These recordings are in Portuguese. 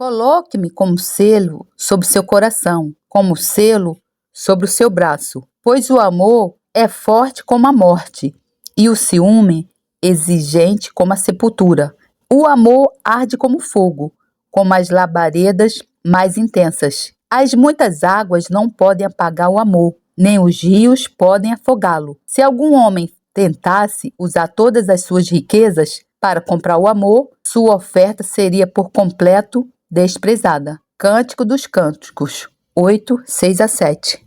Coloque-me como selo sobre seu coração, como selo sobre o seu braço, pois o amor é forte como a morte, e o ciúme exigente como a sepultura. O amor arde como fogo, como as labaredas mais intensas. As muitas águas não podem apagar o amor, nem os rios podem afogá-lo. Se algum homem tentasse usar todas as suas riquezas para comprar o amor, sua oferta seria por completo desprezada. Cântico dos Cânticos 8, 6 a 7.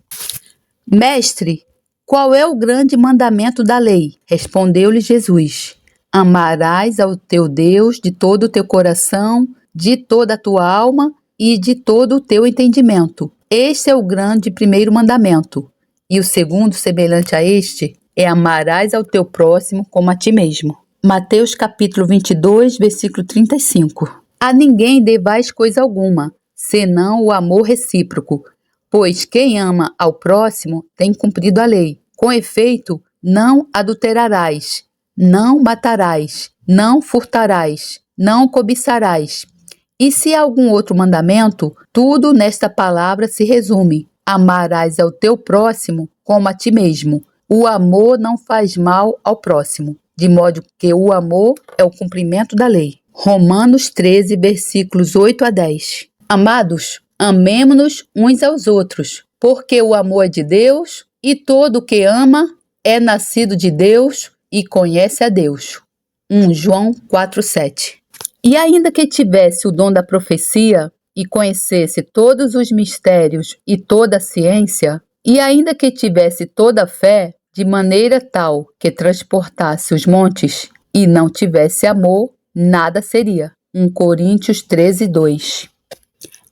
Mestre, qual é o grande mandamento da lei? Respondeu-lhe Jesus: amarás ao teu Deus de todo o teu coração, de toda a tua alma e de todo o teu entendimento. Este é o grande primeiro mandamento. E o segundo, semelhante a este, é amarás ao teu próximo como a ti mesmo. Mateus capítulo 22, versículo 35. A ninguém devais coisa alguma, senão o amor recíproco, pois quem ama ao próximo tem cumprido a lei. Com efeito, não adulterarás, não matarás, não furtarás, não cobiçarás. E se há algum outro mandamento, tudo nesta palavra se resume: amarás ao teu próximo como a ti mesmo. O amor não faz mal ao próximo, de modo que o amor é o cumprimento da lei. Romanos 13, versículos 8 a 10. Amados, amemo-nos uns aos outros, porque o amor é de Deus, e todo o que ama é nascido de Deus e conhece a Deus. 1 João 4, 7. E ainda que tivesse o dom da profecia e conhecesse todos os mistérios e toda a ciência, e ainda que tivesse toda a fé, de maneira tal que transportasse os montes, e não tivesse amor, nada seria. 1 Coríntios 13, 2.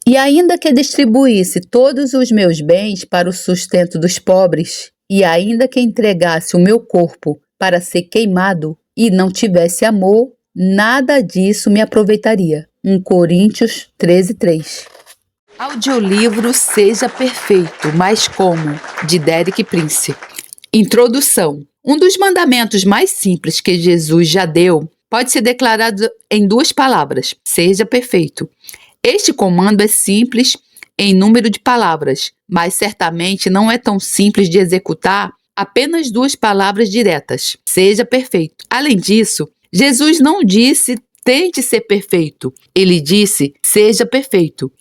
E ainda que distribuísse todos os meus bens para o sustento dos pobres, e ainda que entregasse o meu corpo para ser queimado, e não tivesse amor, nada disso me aproveitaria. 1 Coríntios 13, 3. Audiolivro Seja Perfeito, mas como? De Derek Prince. Introdução. Um dos mandamentos mais simples que Jesus já deu pode ser declarado em 2 palavras: seja perfeito. Este comando é simples em número de palavras, mas certamente não é tão simples de executar apenas 2 palavras diretas: seja perfeito. Além disso, Jesus não disse tente ser perfeito, ele disse seja perfeito.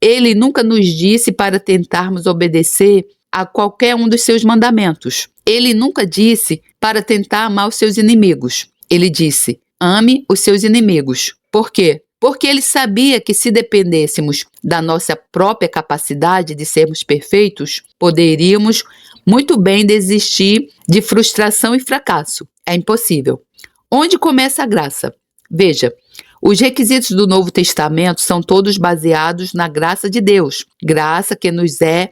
Ele nunca nos disse para tentarmos obedecer a qualquer um dos seus mandamentos. Ele nunca disse para tentar amar os seus inimigos. Ele disse: ame os seus inimigos. Por quê? Porque ele sabia que se dependêssemos da nossa própria capacidade de sermos perfeitos, poderíamos muito bem desistir de frustração e fracasso. É impossível. Onde começa a graça? Veja, os requisitos do Novo Testamento são todos baseados na graça de Deus, graça que nos é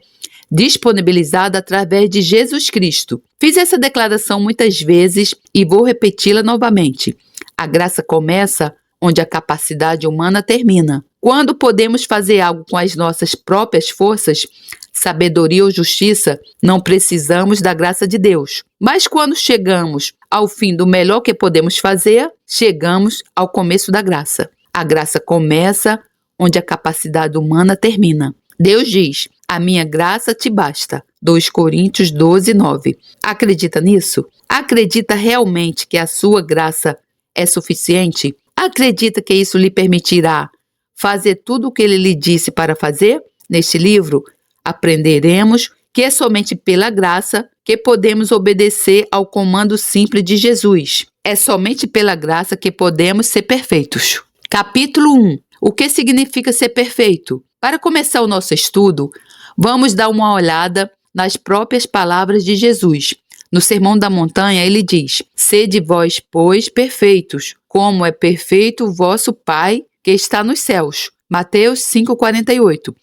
disponibilizada através de Jesus Cristo. Fiz essa declaração muitas vezes e vou repeti-la novamente. A graça começa onde a capacidade humana termina. Quando podemos fazer algo com as nossas próprias forças, sabedoria ou justiça, não precisamos da graça de Deus. Mas quando chegamos ao fim do melhor que podemos fazer, chegamos ao começo da graça. A graça começa onde a capacidade humana termina. Deus diz: a minha graça te basta. 2 Coríntios 12, 9. Acredita nisso? Acredita realmente que a sua graça é suficiente? Acredita que isso lhe permitirá fazer tudo o que ele lhe disse para fazer? Neste livro, aprenderemos que é somente pela graça que podemos obedecer ao comando simples de Jesus. É somente pela graça que podemos ser perfeitos. Capítulo 1. O que significa ser perfeito? Para começar o nosso estudo, vamos dar uma olhada nas próprias palavras de Jesus. No Sermão da Montanha, ele diz: sede vós, pois, perfeitos, como é perfeito o vosso Pai que está nos céus. Mateus 5,48.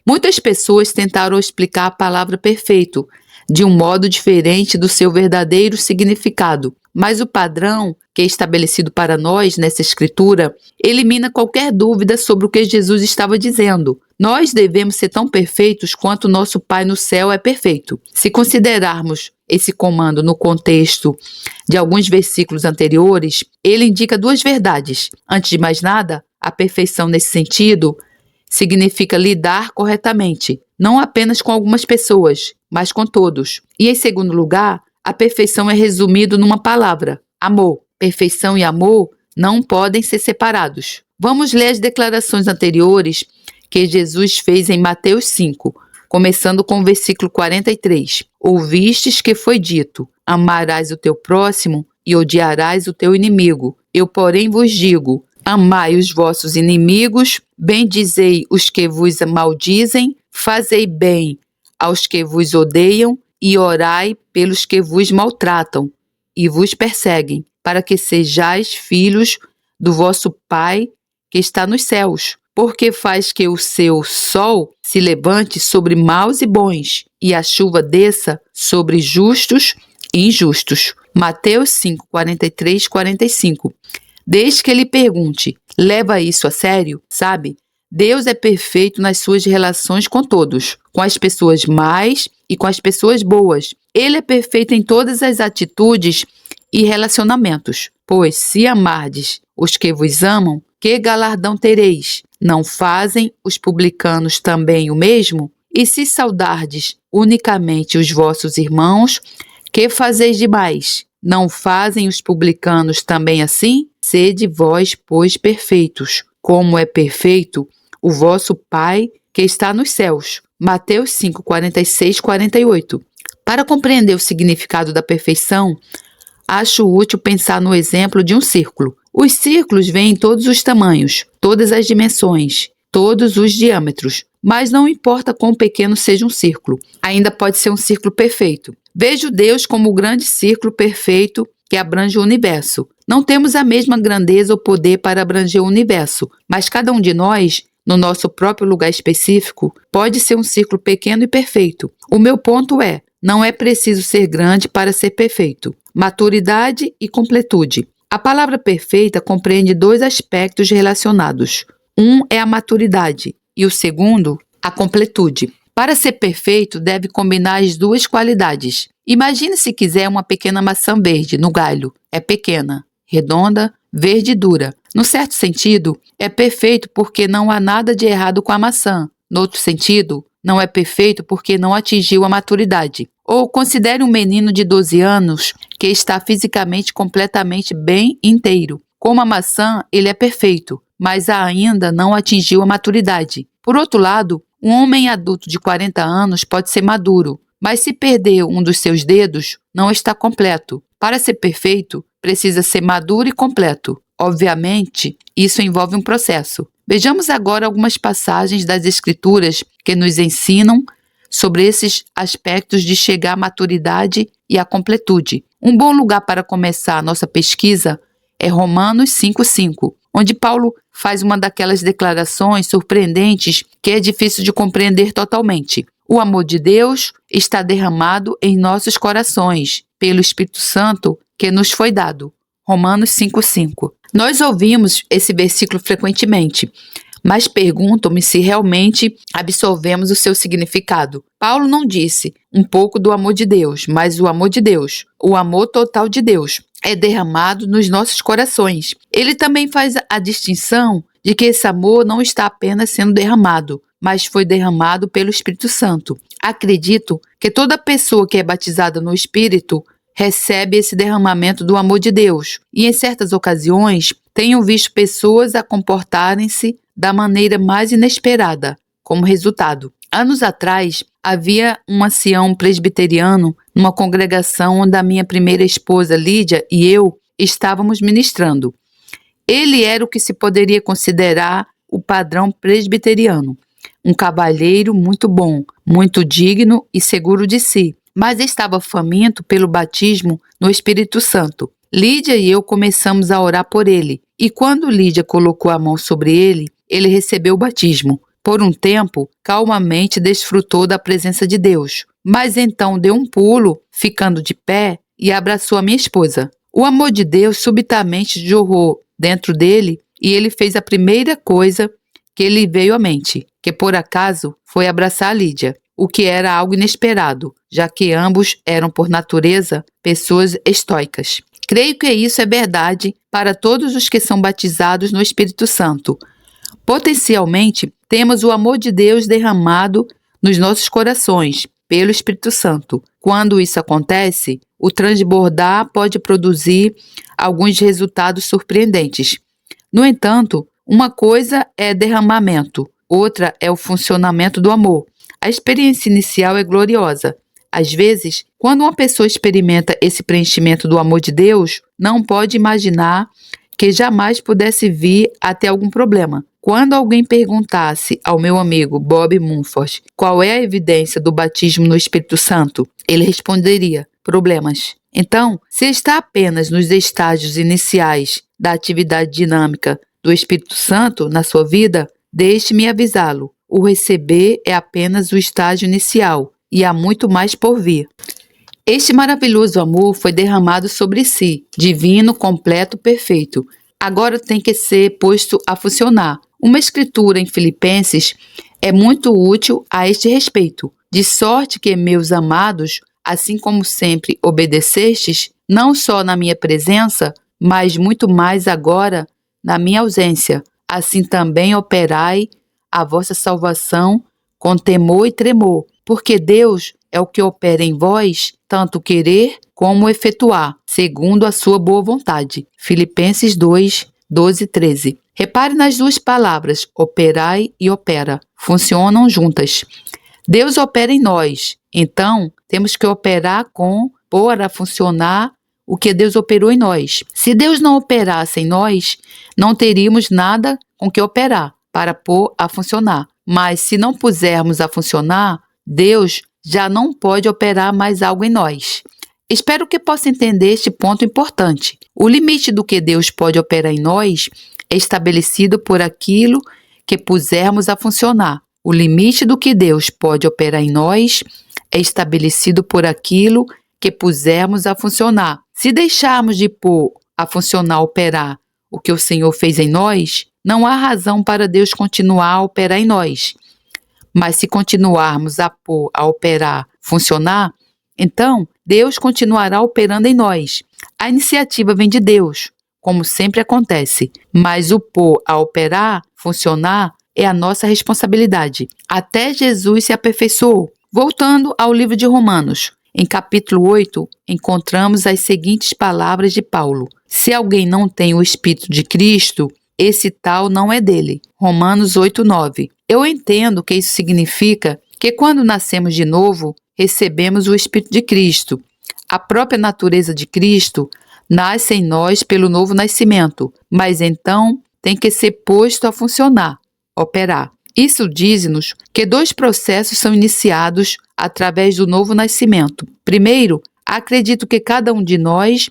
Muitas pessoas tentaram explicar a palavra perfeito de um modo diferente do seu verdadeiro significado, mas o padrão que é estabelecido para nós nessa escritura elimina qualquer dúvida sobre o que Jesus estava dizendo. Nós devemos ser tão perfeitos quanto nosso Pai no céu é perfeito. Se considerarmos esse comando no contexto de alguns versículos anteriores, ele indica 2 verdades. Antes de mais nada, a perfeição nesse sentido significa lidar corretamente, não apenas com algumas pessoas, mas com todos. E em segundo lugar, a perfeição é resumido numa palavra: amor. Perfeição e amor não podem ser separados. Vamos ler as declarações anteriores que Jesus fez em Mateus 5, começando com o versículo 43. Ouvistes que foi dito: amarás o teu próximo e odiarás o teu inimigo. Eu, porém, vos digo: amai os vossos inimigos, bendizei os que vos maldizem, fazei bem aos que vos odeiam e orai pelos que vos maltratam e vos perseguem, para que sejais filhos do vosso Pai que está nos céus, porque faz que o seu sol se levante sobre maus e bons, e a chuva desça sobre justos e injustos. Mateus 5, 43, 45. Desde que ele pergunte: leva isso a sério? Sabe? Deus é perfeito nas suas relações com todos, com as pessoas más e com as pessoas boas. Ele é perfeito em todas as atitudes e relacionamentos. Pois se amardes os que vos amam, que galardão tereis? Não fazem os publicanos também o mesmo? E se saudardes unicamente os vossos irmãos, que fazeis demais? Não fazem os publicanos também assim? Sede vós, pois, perfeitos, como é perfeito o vosso Pai que está nos céus. Mateus 5, 46, 48. Para compreender o significado da perfeição, acho útil pensar no exemplo de um círculo. Os círculos vêm em todos os tamanhos, todas as dimensões, todos os diâmetros, mas não importa quão pequeno seja um círculo, ainda pode ser um círculo perfeito. Vejo Deus como o grande círculo perfeito que abrange o universo. Não temos a mesma grandeza ou poder para abranger o universo, mas cada um de nós, no nosso próprio lugar específico, pode ser um círculo pequeno e perfeito. O meu ponto é: não é preciso ser grande para ser perfeito. Maturidade e completude. A palavra perfeita compreende dois aspectos relacionados. Um é a maturidade e o segundo, a completude. Para ser perfeito, deve combinar as duas qualidades. Imagine se quiser uma pequena maçã verde no galho. É pequena, redonda, verde e dura. No certo sentido, é perfeito porque não há nada de errado com a maçã. No outro sentido, não é perfeito porque não atingiu a maturidade. Ou considere um menino de 12 anos que está fisicamente completamente bem inteiro. Como a maçã, ele é perfeito, mas ainda não atingiu a maturidade. Por outro lado, um homem adulto de 40 anos pode ser maduro, mas se perder um dos seus dedos, não está completo. Para ser perfeito, precisa ser maduro e completo. Obviamente, isso envolve um processo. Vejamos agora algumas passagens das Escrituras que nos ensinam sobre esses aspectos de chegar à maturidade e à completude. Um bom lugar para começar a nossa pesquisa é Romanos 5,5, onde Paulo faz uma daquelas declarações surpreendentes que é difícil de compreender totalmente. O amor de Deus está derramado em nossos corações pelo Espírito Santo que nos foi dado. Romanos 5,5. Nós ouvimos esse versículo frequentemente, mas pergunto-me se realmente absorvemos o seu significado. Paulo não disse um pouco do amor de Deus, mas o amor de Deus, o amor total de Deus, é derramado nos nossos corações. Ele também faz a distinção de que esse amor não está apenas sendo derramado, mas foi derramado pelo Espírito Santo. Acredito que toda pessoa que é batizada no Espírito recebe esse derramamento do amor de Deus. E em certas ocasiões, tenho visto pessoas a comportarem-se da maneira mais inesperada, como resultado. Anos atrás, havia um ancião presbiteriano numa congregação onde a minha primeira esposa, Lídia, e eu estávamos ministrando. Ele era o que se poderia considerar o padrão presbiteriano. Um cavalheiro muito bom, muito digno e seguro de si, mas estava faminto pelo batismo no Espírito Santo. Lídia e eu começamos a orar por ele, e quando Lídia colocou a mão sobre ele, ele recebeu o batismo. Por um tempo, calmamente desfrutou da presença de Deus, mas então deu um pulo, ficando de pé, e abraçou a minha esposa. O amor de Deus subitamente jorrou dentro dele, e ele fez a primeira coisa que lhe veio à mente, que por acaso foi abraçar a Lídia, o que era algo inesperado, já que ambos eram por natureza pessoas estoicas. Creio que isso é verdade para todos os que são batizados no Espírito Santo. Potencialmente, temos o amor de Deus derramado nos nossos corações pelo Espírito Santo. Quando isso acontece, o transbordar pode produzir alguns resultados surpreendentes. No entanto, uma coisa é derramamento, outra é o funcionamento do amor. A experiência inicial é gloriosa. Às vezes, quando uma pessoa experimenta esse preenchimento do amor de Deus, não pode imaginar que jamais pudesse vir a ter algum problema. Quando alguém perguntasse ao meu amigo Bob Mumford qual é a evidência do batismo no Espírito Santo, ele responderia: problemas. Então, se está apenas nos estágios iniciais da atividade dinâmica do Espírito Santo na sua vida, deixe-me avisá-lo. O receber é apenas o estágio inicial e há muito mais por vir. Este maravilhoso amor foi derramado sobre si, divino, completo, perfeito. Agora tem que ser posto a funcionar. Uma escritura em Filipenses é muito útil a este respeito. De sorte que, meus amados, assim como sempre obedecestes, não só na minha presença, mas muito mais agora na minha ausência, assim também operai a vossa salvação com temor e tremor, porque Deus é o que opera em vós, tanto querer como efetuar, segundo a sua boa vontade. Filipenses 2, 12 e 13. Repare nas duas palavras, operai e opera. Funcionam juntas. Deus opera em nós, então temos que operar com, pôr a funcionar o que Deus operou em nós. Se Deus não operasse em nós, não teríamos nada com que operar para pôr a funcionar. Mas se não pusermos a funcionar, Deus já não pode operar mais algo em nós. Espero que possa entender este ponto importante. O limite do que Deus pode operar em nós é estabelecido por aquilo que pusermos a funcionar. O limite do que Deus pode operar em nós é estabelecido por aquilo que pusermos a funcionar. Se deixarmos de pôr a funcionar, operar o que o Senhor fez em nós, não há razão para Deus continuar a operar em nós. Mas se continuarmos a pôr, a operar, funcionar, então Deus continuará operando em nós. A iniciativa vem de Deus, como sempre acontece, mas o pôr a operar, funcionar, é a nossa responsabilidade. Até Jesus se aperfeiçoou. Voltando ao livro de Romanos, em capítulo 8, encontramos as seguintes palavras de Paulo: se alguém não tem o Espírito de Cristo, esse tal não é dele. Romanos 8, 9. Eu entendo que isso significa que quando nascemos de novo, recebemos o Espírito de Cristo. A própria natureza de Cristo nasce em nós pelo novo nascimento, mas então tem que ser posto a funcionar, operar. Isso diz-nos que dois processos são iniciados através do novo nascimento. Primeiro, acredito que cada um de nós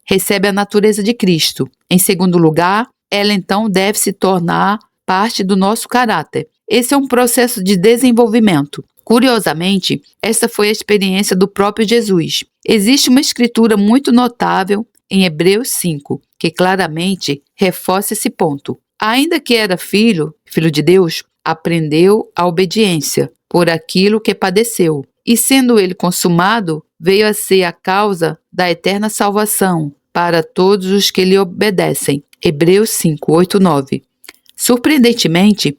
recebe a natureza de Cristo. Em segundo lugar, ela então deve se tornar parte do nosso caráter. Esse é um processo de desenvolvimento. Curiosamente, essa foi a experiência do próprio Jesus. Existe uma escritura muito notável em Hebreus 5, que claramente reforça esse ponto. Ainda que era filho de Deus, aprendeu a obediência por aquilo que padeceu. E sendo ele consumado, veio a ser a causa da eterna salvação para todos os que lhe obedecem. Hebreus 5, 8, 9. Surpreendentemente,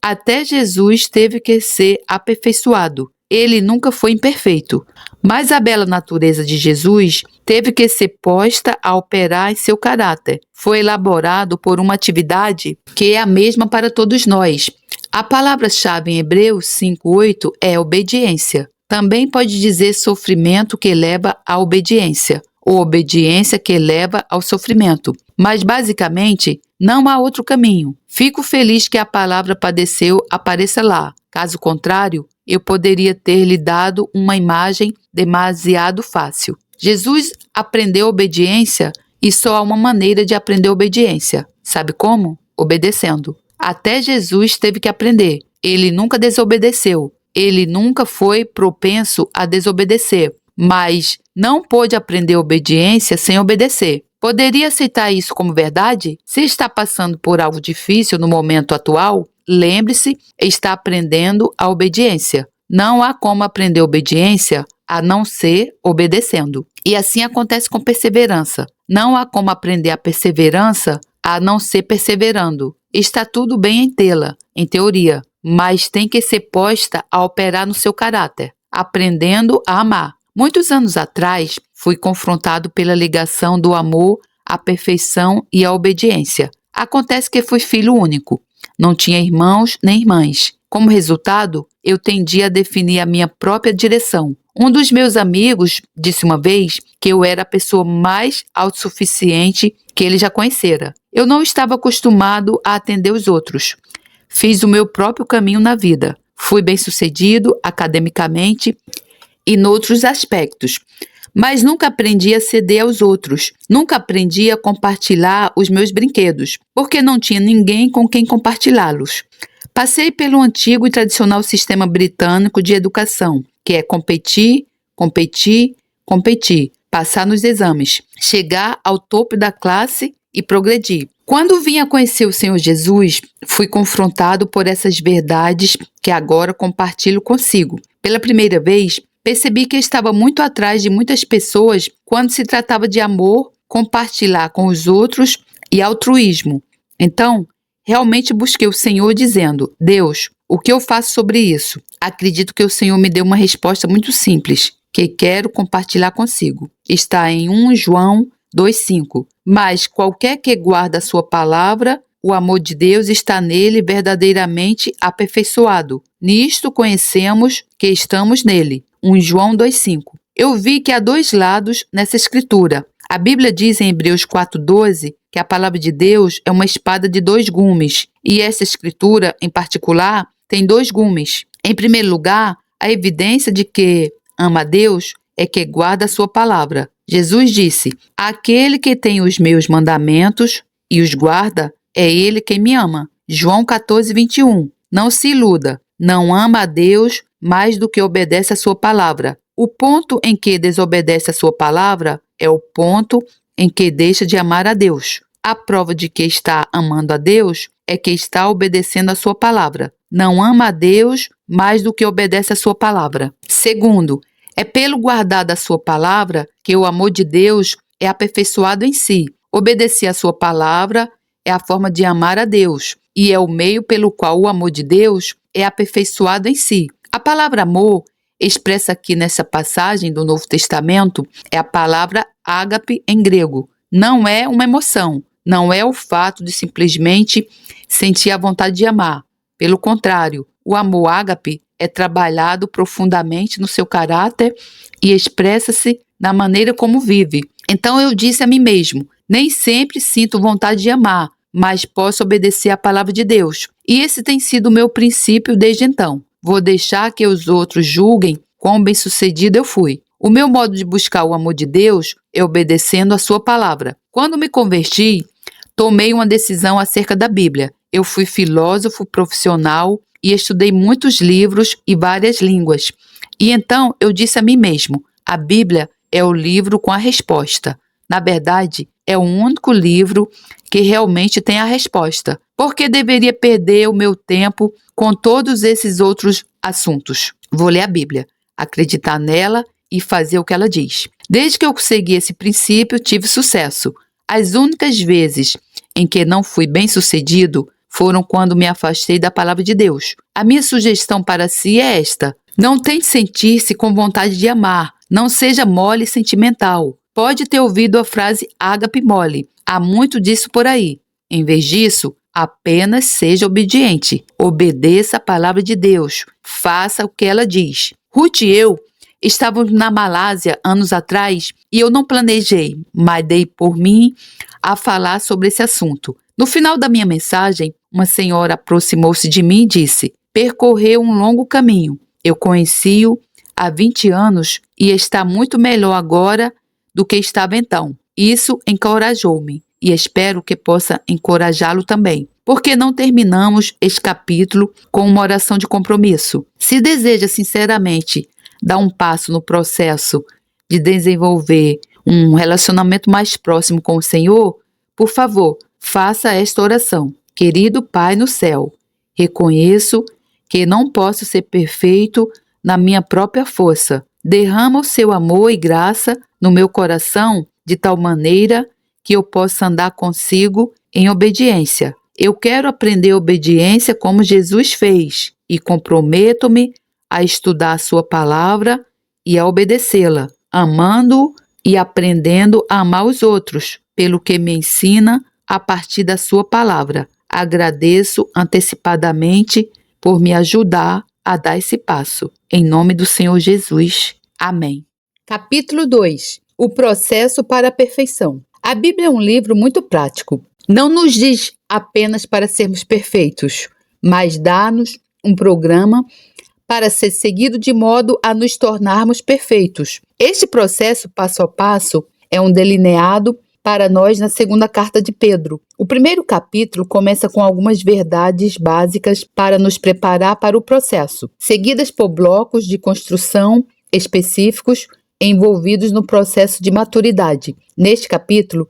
até Jesus teve que ser aperfeiçoado. Ele nunca foi imperfeito, mas a bela natureza de Jesus teve que ser posta a operar em seu caráter. Foi elaborado por uma atividade que é a mesma para todos nós. A palavra-chave em Hebreus 5:8 é obediência. Também pode dizer sofrimento que leva à obediência, ou obediência que leva ao sofrimento. Mas, basicamente, não há outro caminho. Fico feliz que a palavra padeceu apareça lá. Caso contrário, eu poderia ter lhe dado uma imagem demasiado fácil. Jesus aprendeu obediência e só há uma maneira de aprender obediência. Sabe como? Obedecendo. Até Jesus teve que aprender. Ele nunca desobedeceu. Ele nunca foi propenso a desobedecer, mas não pôde aprender obediência sem obedecer. Poderia aceitar isso como verdade? Se está passando por algo difícil no momento atual, lembre-se, está aprendendo a obediência. Não há como aprender obediência a não ser obedecendo. E assim acontece com perseverança. Não há como aprender a perseverança a não ser perseverando. Está tudo bem em tê-la, em teoria, mas tem que ser posta a operar no seu caráter, aprendendo a amar. Muitos anos atrás, fui confrontado pela ligação do amor à perfeição e à obediência. Acontece que fui filho único. Não tinha irmãos nem irmãs. Como resultado, eu tendia a definir a minha própria direção. Um dos meus amigos disse uma vez que eu era a pessoa mais autossuficiente que ele já conhecera. Eu não estava acostumado a atender os outros. Fiz o meu próprio caminho na vida. Fui bem-sucedido academicamente e noutros aspectos. Mas nunca aprendi a ceder aos outros. Nunca aprendi a compartilhar os meus brinquedos, porque não tinha ninguém com quem compartilhá-los. Passei pelo antigo e tradicional sistema britânico de educação, que é competir, competir, competir, passar nos exames, chegar ao topo da classe e progredir. Quando vim a conhecer o Senhor Jesus, fui confrontado por essas verdades que agora compartilho consigo. Pela primeira vez, percebi que estava muito atrás de muitas pessoas quando se tratava de amor, compartilhar com os outros e altruísmo. Então, realmente busquei o Senhor dizendo: Deus, o que eu faço sobre isso? Acredito que o Senhor me deu uma resposta muito simples, que quero compartilhar consigo. Está em 1 João 2,5. Mas qualquer que guarda a sua palavra, o amor de Deus está nele verdadeiramente aperfeiçoado. Nisto conhecemos que estamos nele. 1 João 2,5. Eu vi que há dois lados nessa escritura. A Bíblia diz em Hebreus 4,12 que a palavra de Deus é uma espada de dois gumes. E essa escritura, em particular, tem dois gumes. Em primeiro lugar, a evidência de que ama a Deus é que guarda a sua palavra. Jesus disse: aquele que tem os meus mandamentos e os guarda, é ele quem me ama. João 14,21. Não se iluda, não ama a Deus mais do que obedece a sua palavra. O ponto em que desobedece a sua palavra é o ponto em que deixa de amar a Deus. A prova de que está amando a Deus é que está obedecendo a sua palavra. Não ama a Deus mais do que obedece a sua palavra. Segundo, é pelo guardar da sua palavra que o amor de Deus é aperfeiçoado em si. Obedecer a sua palavra é a forma de amar a Deus e é o meio pelo qual o amor de Deus é aperfeiçoado em si. A palavra amor, expressa aqui nessa passagem do Novo Testamento, é a palavra ágape em grego. Não é uma emoção, não é o fato de simplesmente sentir a vontade de amar. Pelo contrário, o amor ágape é trabalhado profundamente no seu caráter e expressa-se na maneira como vive. Então eu disse a mim mesmo: nem sempre sinto vontade de amar, mas posso obedecer à palavra de Deus. E esse tem sido o meu princípio desde então. Vou deixar que os outros julguem quão bem-sucedido eu fui. O meu modo de buscar o amor de Deus é obedecendo a sua palavra. Quando me converti, tomei uma decisão acerca da Bíblia. Eu fui filósofo profissional e estudei muitos livros e várias línguas. E então eu disse a mim mesmo: a Bíblia é o livro com a resposta. Na verdade, é o único livro que realmente tem a resposta. Por que deveria perder o meu tempo com todos esses outros assuntos? Vou ler a Bíblia, acreditar nela e fazer o que ela diz. Desde que eu segui esse princípio, tive sucesso. As únicas vezes em que não fui bem-sucedido foram quando me afastei da palavra de Deus. A minha sugestão para si é esta: não tente sentir-se com vontade de amar. Não seja mole e sentimental. Pode ter ouvido a frase ágape mole. Há muito disso por aí. Em vez disso, apenas seja obediente. Obedeça a palavra de Deus. Faça o que ela diz. Ruth e eu estávamos na Malásia anos atrás e eu não planejei, mas dei por mim a falar sobre esse assunto. No final da minha mensagem, uma senhora aproximou-se de mim e disse: percorreu um longo caminho. Eu conheci-o há 20 anos e está muito melhor agora do que estava então. Isso encorajou-me e espero que possa encorajá-lo também. Por que não terminamos este capítulo com uma oração de compromisso? Se deseja sinceramente dar um passo no processo de desenvolver um relacionamento mais próximo com o Senhor, por favor, faça esta oração. Querido Pai no céu, reconheço que não posso ser perfeito na minha própria força. Derrama o seu amor e graça no meu coração de tal maneira que eu possa andar consigo em obediência. Eu quero aprender obediência como Jesus fez. e comprometo-me a estudar a sua palavra e a obedecê-la, amando e aprendendo a amar os outros, pelo que me ensina a partir da sua palavra. Agradeço antecipadamente por me ajudar a dar esse passo. Em nome do Senhor Jesus. Amém. Capítulo 2. O processo para a perfeição. A Bíblia é um livro muito prático. Não nos diz apenas para sermos perfeitos, mas dá-nos um programa para ser seguido de modo a nos tornarmos perfeitos. Este processo, passo a passo, é um delineado para nós na segunda carta de Pedro. O primeiro capítulo começa com algumas verdades básicas para nos preparar para o processo, seguidas por blocos de construção específicos envolvidos no processo de maturidade. Neste capítulo,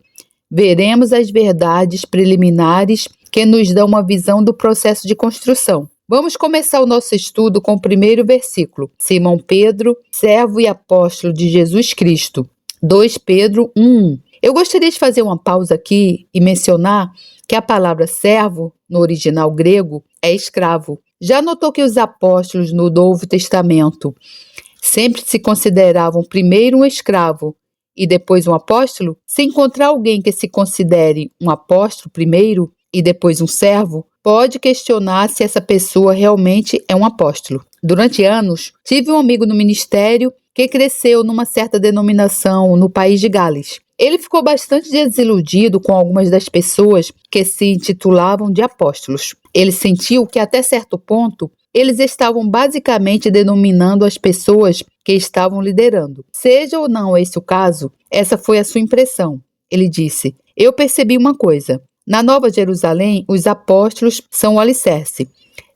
veremos as verdades preliminares que nos dão uma visão do processo de construção. Vamos começar o nosso estudo com o primeiro versículo. Simão Pedro, servo e apóstolo de Jesus Cristo. 2 Pedro 1:1. Eu gostaria de fazer uma pausa aqui e mencionar que a palavra servo, no original grego, é escravo. Já notou que os apóstolos no Novo Testamento sempre se consideravam primeiro um escravo e depois um apóstolo? Se encontrar alguém que se considere um apóstolo primeiro e depois um servo, pode questionar se essa pessoa realmente é um apóstolo. Durante anos, tive um amigo no ministério que cresceu numa certa denominação no país de Gales. Ele ficou bastante desiludido com algumas das pessoas que se intitulavam de apóstolos. Ele sentiu que, até certo ponto, eles estavam basicamente denominando as pessoas que estavam liderando. Seja ou não esse o caso, essa foi a sua impressão. Ele disse: eu percebi uma coisa. Na Nova Jerusalém, os apóstolos são o alicerce.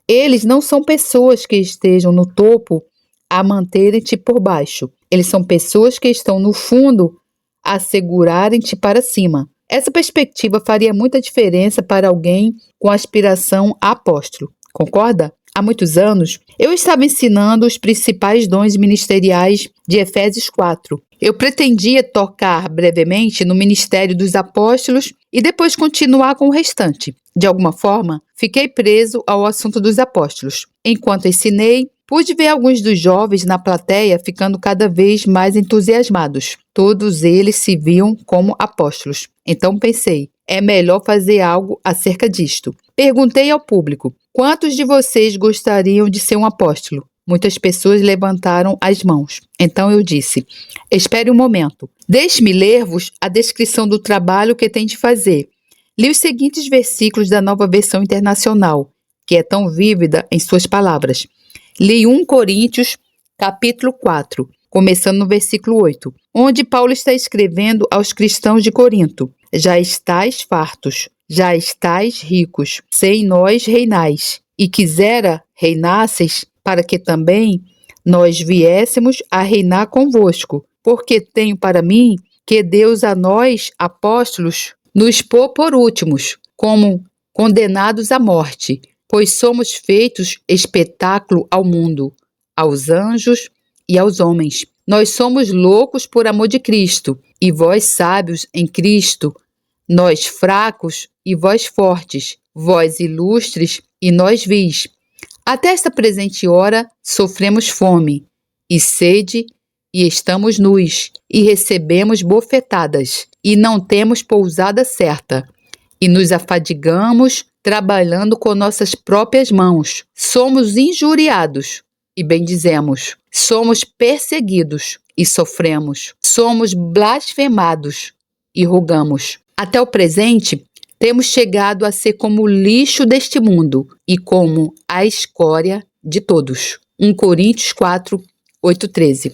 Eles não são pessoas que estejam no topo a manterem-te por baixo. Eles são pessoas que estão no fundo a segurarem-te para cima. Essa perspectiva faria muita diferença para alguém com aspiração a apóstolo. Concorda? Há muitos anos, eu estava ensinando os principais dons ministeriais de Efésios 4. Eu pretendia tocar brevemente no ministério dos apóstolos e depois continuar com o restante. De alguma forma, fiquei preso ao assunto dos apóstolos. Enquanto ensinei, pude ver alguns dos jovens na plateia ficando cada vez mais entusiasmados. Todos eles se viam como apóstolos. Então pensei, é melhor fazer algo acerca disto. Perguntei ao público, quantos de vocês gostariam de ser um apóstolo? Muitas pessoas levantaram as mãos. Então eu disse, espere um momento. Deixe-me ler-vos a descrição do trabalho que tem de fazer. Li os seguintes versículos da Nova Versão Internacional, que é tão vívida em suas palavras. Li 1 Coríntios, capítulo 4, começando no versículo 8, onde Paulo está escrevendo aos cristãos de Corinto. Já estáis fartos, já estáis ricos, sem nós reinais, e quisera reinasseis, para que também nós viéssemos a reinar convosco, porque tenho para mim que Deus a nós, apóstolos, nos pôs por últimos, como condenados à morte, pois somos feitos espetáculo ao mundo, aos anjos e aos homens. Nós somos loucos por amor de Cristo, e vós sábios em Cristo, nós fracos e vós fortes, vós ilustres e nós vis. Até esta presente hora sofremos fome e sede, e estamos nus, e recebemos bofetadas, e não temos pousada certa, e nos afadigamos trabalhando com nossas próprias mãos. Somos injuriados, e bendizemos. Somos perseguidos, e sofremos. Somos blasfemados, e rogamos. Até o presente, temos chegado a ser como o lixo deste mundo e como a escória de todos. 1 Coríntios 4, 8-13.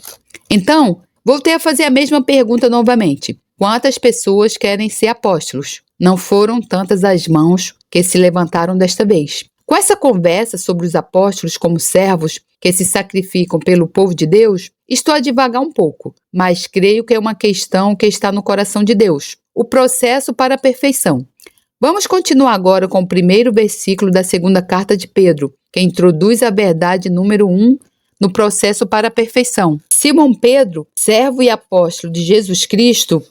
Então, voltei a fazer a mesma pergunta novamente. Quantas pessoas querem ser apóstolos? Não foram tantas as mãos que se levantaram desta vez. Com essa conversa sobre os apóstolos como servos que se sacrificam pelo povo de Deus, estou a divagar um pouco, mas creio que é uma questão que está no coração de Deus. O processo para a perfeição. Vamos continuar agora com o primeiro versículo da segunda carta de Pedro, que introduz a verdade número 1 no processo para a perfeição. Simão Pedro, servo e apóstolo de Jesus Cristo,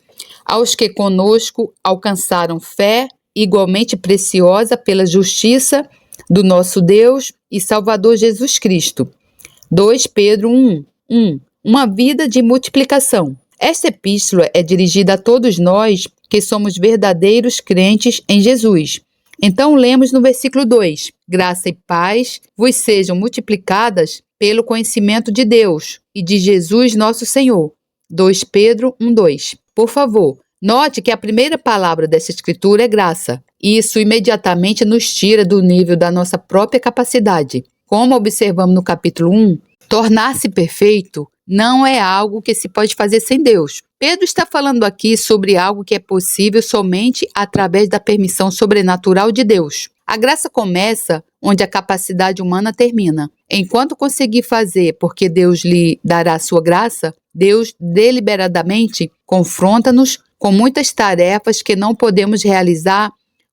aos que conosco alcançaram fé igualmente preciosa pela justiça do nosso Deus e Salvador Jesus Cristo. 2 Pedro 1:1. Uma vida de multiplicação. Esta epístola é dirigida a todos nós que somos verdadeiros crentes em Jesus. Então lemos no versículo 2: graça e paz vos sejam multiplicadas pelo conhecimento de Deus e de Jesus nosso Senhor. 2 Pedro 1:2. Por favor, note que a primeira palavra dessa escritura é graça. Isso imediatamente nos tira do nível da nossa própria capacidade. Como observamos no capítulo 1, tornar-se perfeito não é algo que se pode fazer sem Deus. Pedro está falando aqui sobre algo que é possível somente através da permissão sobrenatural de Deus. A graça começa onde a capacidade humana termina. Enquanto conseguir fazer porque Deus lhe dará a sua graça, Deus deliberadamente confronta-nos com muitas tarefas que não podemos realizar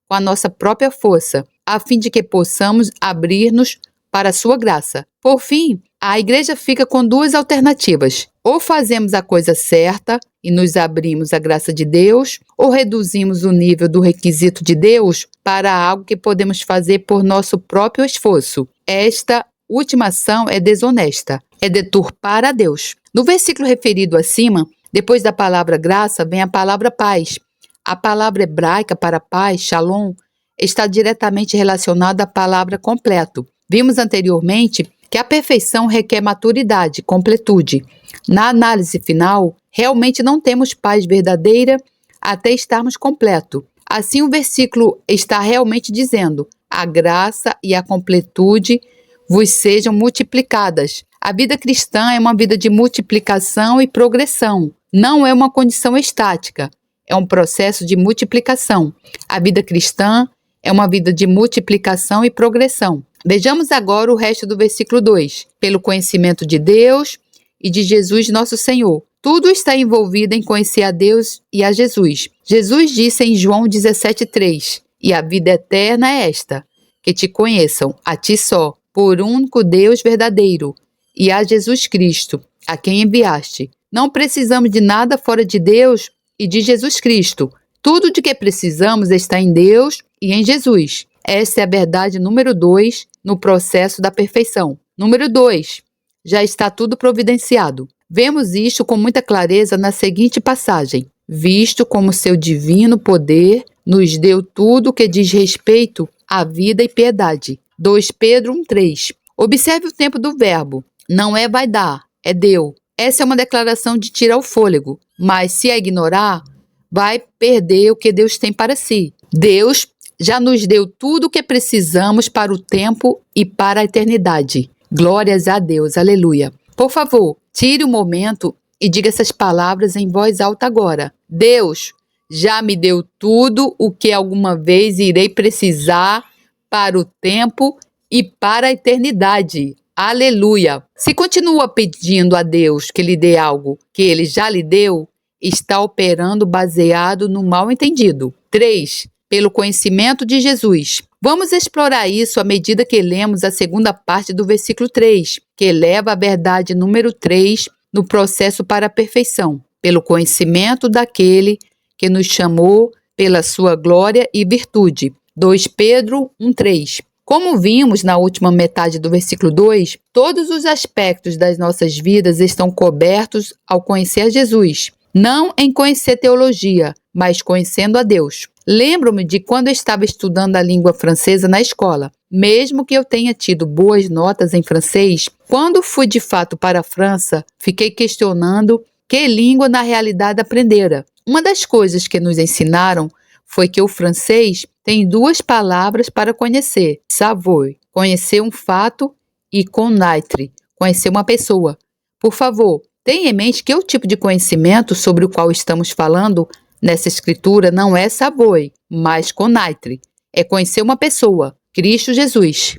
com a nossa própria força, a fim de que possamos abrir-nos para a sua graça. Por fim, a igreja fica com duas alternativas: ou fazemos a coisa certa e nos abrimos à graça de Deus, ou reduzimos o nível do requisito de Deus para algo que podemos fazer por nosso próprio esforço. Esta última ação é desonesta, é deturpar a Deus. No versículo referido acima, depois da palavra graça, vem a palavra paz. A palavra hebraica para paz, shalom, está diretamente relacionada à palavra completo. Vimos anteriormente que a perfeição requer maturidade, completude. Na análise final, realmente não temos paz verdadeira até estarmos completos. Assim, o versículo está realmente dizendo: a graça e a completude vos sejam multiplicadas. A vida cristã é uma vida de multiplicação e progressão. Não é uma condição estática, é um processo de multiplicação. A vida cristã é uma vida de multiplicação e progressão. Vejamos agora o resto do versículo 2. Pelo conhecimento de Deus e de Jesus nosso Senhor. Tudo está envolvido em conhecer a Deus e a Jesus. Jesus disse em João 17:3: e a vida eterna é esta, que te conheçam, a ti só, por único Deus verdadeiro, e a Jesus Cristo, a quem enviaste. Não precisamos de nada fora de Deus e de Jesus Cristo. Tudo de que precisamos está em Deus e em Jesus. Esta é a verdade número 2 no processo da perfeição. Número 2. Já está tudo providenciado. Vemos isto com muita clareza na seguinte passagem: visto como seu divino poder nos deu tudo o que diz respeito à vida e piedade. 2 Pedro 1:3. Observe o tempo do verbo. Não é vai dar, é deu. Essa é uma declaração de tirar o fôlego, mas se a ignorar, vai perder o que Deus tem para si. Deus já nos deu tudo o que precisamos para o tempo e para a eternidade. Glórias a Deus, aleluia. Por favor, tire um momento e diga essas palavras em voz alta agora. Deus já me deu tudo o que alguma vez irei precisar para o tempo e para a eternidade. Aleluia. Se continua pedindo a Deus que lhe dê algo que Ele já lhe deu, está operando baseado no mal entendido. 3. Pelo conhecimento de Jesus. Vamos explorar isso à medida que lemos a segunda parte do versículo 3, que leva a verdade número 3 no processo para a perfeição. Pelo conhecimento daquele que nos chamou pela sua glória e virtude. 2 Pedro 1:3. Como vimos na última metade do versículo 2, todos os aspectos das nossas vidas estão cobertos ao conhecer Jesus. Não em conhecer teologia, mas conhecendo a Deus. Lembro-me de quando eu estava estudando a língua francesa na escola. Mesmo que eu tenha tido boas notas em francês, quando fui de fato para a França, fiquei questionando que língua na realidade aprendera. Uma das coisas que nos ensinaram foi que o francês tem duas palavras para conhecer: savoir, conhecer um fato, e connaître, conhecer uma pessoa. Por favor, tenha em mente que o tipo de conhecimento sobre o qual estamos falando nessa escritura não é savoir, mas connaître. É conhecer uma pessoa, Cristo Jesus.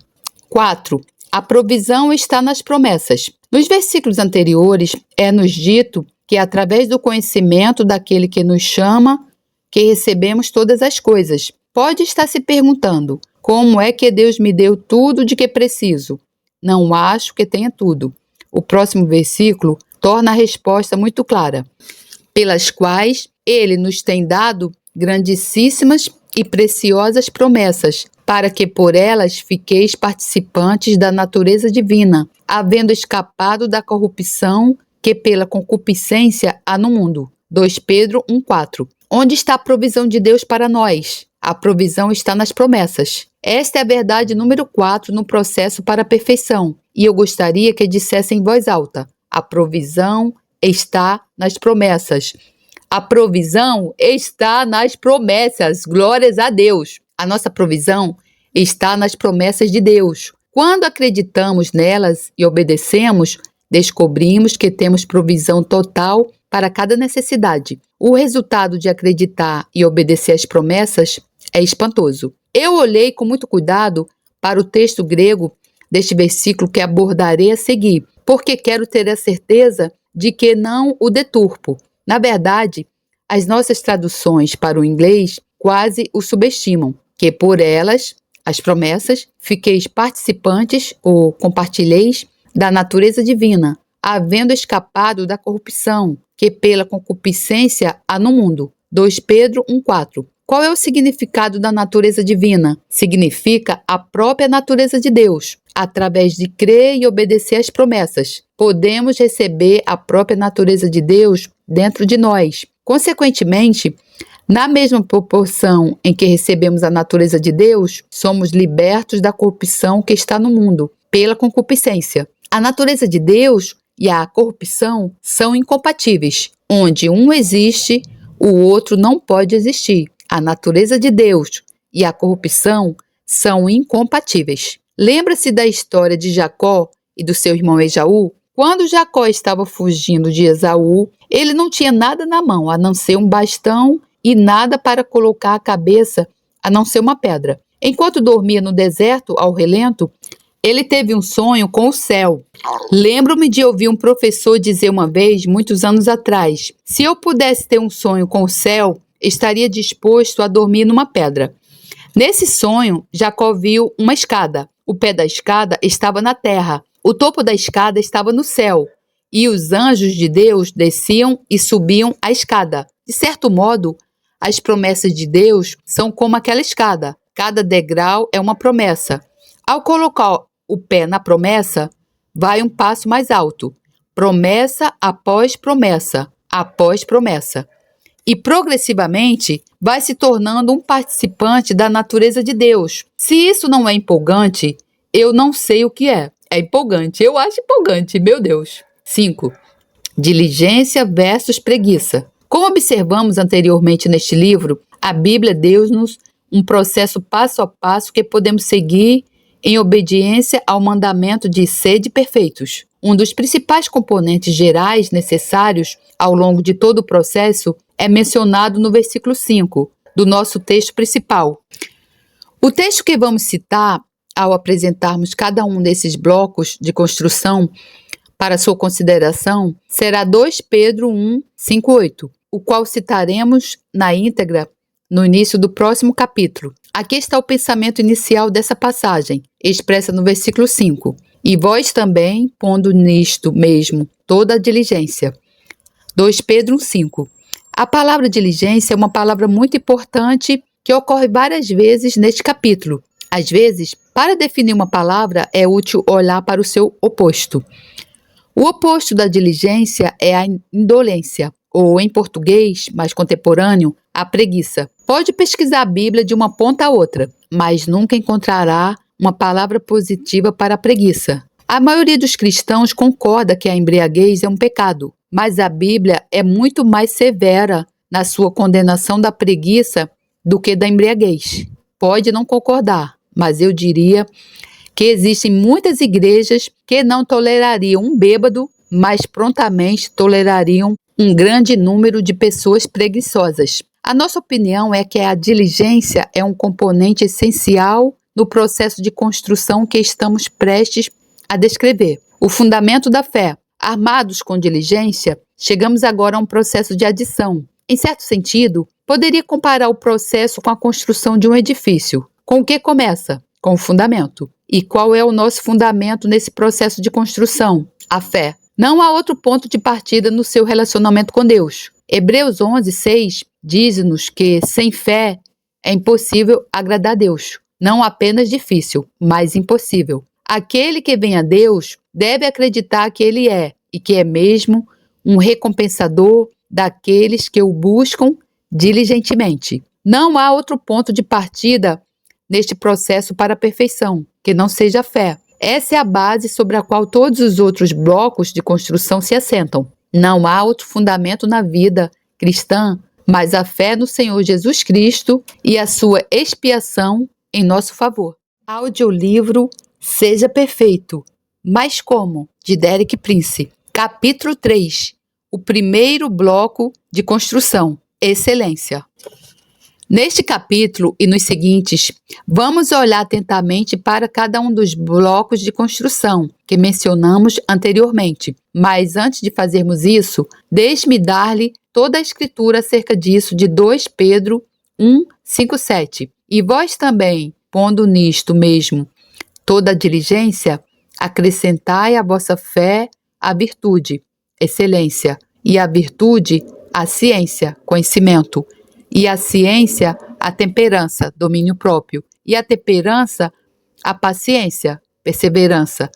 4. A provisão está nas promessas. Nos versículos anteriores, é-nos dito que através do conhecimento daquele que nos chama, que recebemos todas as coisas. Pode estar se perguntando: como é que Deus me deu tudo de que preciso? Não acho que tenha tudo. O próximo versículo torna a resposta muito clara: pelas quais Ele nos tem dado grandíssimas e preciosas promessas, para que por elas fiqueis participantes da natureza divina, havendo escapado da corrupção que pela concupiscência há no mundo. 2 Pedro 1,4. Onde está a provisão de Deus para nós? A provisão está nas promessas. Esta é a verdade número 4 no processo para a perfeição. E eu gostaria que dissessem em voz alta: a provisão está nas promessas. A provisão está nas promessas. Glórias a Deus. A nossa provisão está nas promessas de Deus. Quando acreditamos nelas e obedecemos, descobrimos que temos provisão total para cada necessidade. O resultado de acreditar e obedecer às promessas é espantoso. Eu olhei com muito cuidado para o texto grego deste versículo que abordarei a seguir, porque quero ter a certeza de que não o deturpo. Na verdade, as nossas traduções para o inglês quase o subestimam, que por elas, as promessas, fiqueis participantes ou compartilheis da natureza divina, havendo escapado da corrupção, que pela concupiscência há no mundo. 2 Pedro 1,4. Qual é o significado da natureza divina? Significa a própria natureza de Deus. Através de crer e obedecer às promessas, podemos receber a própria natureza de Deus dentro de nós. Consequentemente, na mesma proporção em que recebemos a natureza de Deus, somos libertos da corrupção que está no mundo, pela concupiscência. A natureza de Deus e a corrupção são incompatíveis. Onde um existe, o outro não pode existir. A natureza de Deus e a corrupção são incompatíveis. Lembra-se da história de Jacó e do seu irmão Esaú? Quando Jacó estava fugindo de Esaú, ele não tinha nada na mão, a não ser um bastão e nada para colocar a cabeça, a não ser uma pedra. Enquanto dormia no deserto, ao relento, ele teve um sonho com o céu. Lembro-me de ouvir um professor dizer uma vez, muitos anos atrás, se eu pudesse ter um sonho com o céu, estaria disposto a dormir numa pedra. Nesse sonho, Jacó viu uma escada. O pé da escada estava na terra, o topo da escada estava no céu, e os anjos de Deus desciam e subiam a escada. De certo modo, as promessas de Deus são como aquela escada. Cada degrau é uma promessa. Ao colocar o pé na promessa, vai um passo mais alto. Promessa após promessa, após promessa. E progressivamente vai se tornando um participante da natureza de Deus. Se isso não é empolgante, eu não sei o que é. É empolgante, eu acho empolgante, meu Deus. 5. Diligência versus preguiça. Como observamos anteriormente neste livro, a Bíblia deu-nos um processo passo a passo que podemos seguir em obediência ao mandamento de sede perfeitos. Um dos principais componentes gerais necessários ao longo de todo o processo é mencionado no versículo 5 do nosso texto principal. O texto que vamos citar ao apresentarmos cada um desses blocos de construção para sua consideração será 2 Pedro 1, 5, 8, o qual citaremos na íntegra no início do próximo capítulo. Aqui está o pensamento inicial dessa passagem, expressa no versículo 5. E vós também, pondo nisto mesmo toda a diligência. 2 Pedro 1, 5. A palavra diligência é uma palavra muito importante que ocorre várias vezes neste capítulo. Às vezes, para definir uma palavra, é útil olhar para o seu oposto. O oposto da diligência é a indolência, ou em português mais contemporâneo, a preguiça. Pode pesquisar a Bíblia de uma ponta a outra, mas nunca encontrará uma palavra positiva para a preguiça. A maioria dos cristãos concorda que a embriaguez é um pecado, mas a Bíblia é muito mais severa na sua condenação da preguiça do que da embriaguez. Pode não concordar, mas eu diria que existem muitas igrejas que não tolerariam um bêbado, mas prontamente tolerariam um grande número de pessoas preguiçosas. A nossa opinião é que a diligência é um componente essencial no processo de construção que estamos prestes a descrever. O fundamento da fé. Armados com diligência, chegamos agora a um processo de adição. Em certo sentido, poderia comparar o processo com a construção de um edifício. Com o que começa? Com o fundamento. E qual é o nosso fundamento nesse processo de construção? A fé. Não há outro ponto de partida no seu relacionamento com Deus. Hebreus 11, 6 diz-nos que sem fé é impossível agradar a Deus. não apenas difícil, mas impossível. Aquele que vem a Deus deve acreditar que Ele é, e que é mesmo, um recompensador daqueles que o buscam diligentemente. Não há outro ponto de partida neste processo para a perfeição, que não seja a fé. Essa é a base sobre a qual todos os outros blocos de construção se assentam. Não há outro fundamento na vida cristã, mas a fé no Senhor Jesus Cristo e a sua expiação em nosso favor. Audiolivro Seja Perfeito. Mas como? De Derek Prince. Capítulo 3. O primeiro bloco de construção. Excelência. Neste capítulo e nos seguintes, vamos olhar atentamente para cada um dos blocos de construção que mencionamos anteriormente. Mas antes de fazermos isso, deixe-me dar-lhe toda a escritura acerca disso de 2 Pedro 1, 5, 7. E vós também, pondo nisto mesmo toda a diligência, acrescentai à vossa fé a virtude, excelência, e a virtude, a ciência, conhecimento, e a ciência, a temperança, domínio próprio, e a temperança, a paciência, perseverança,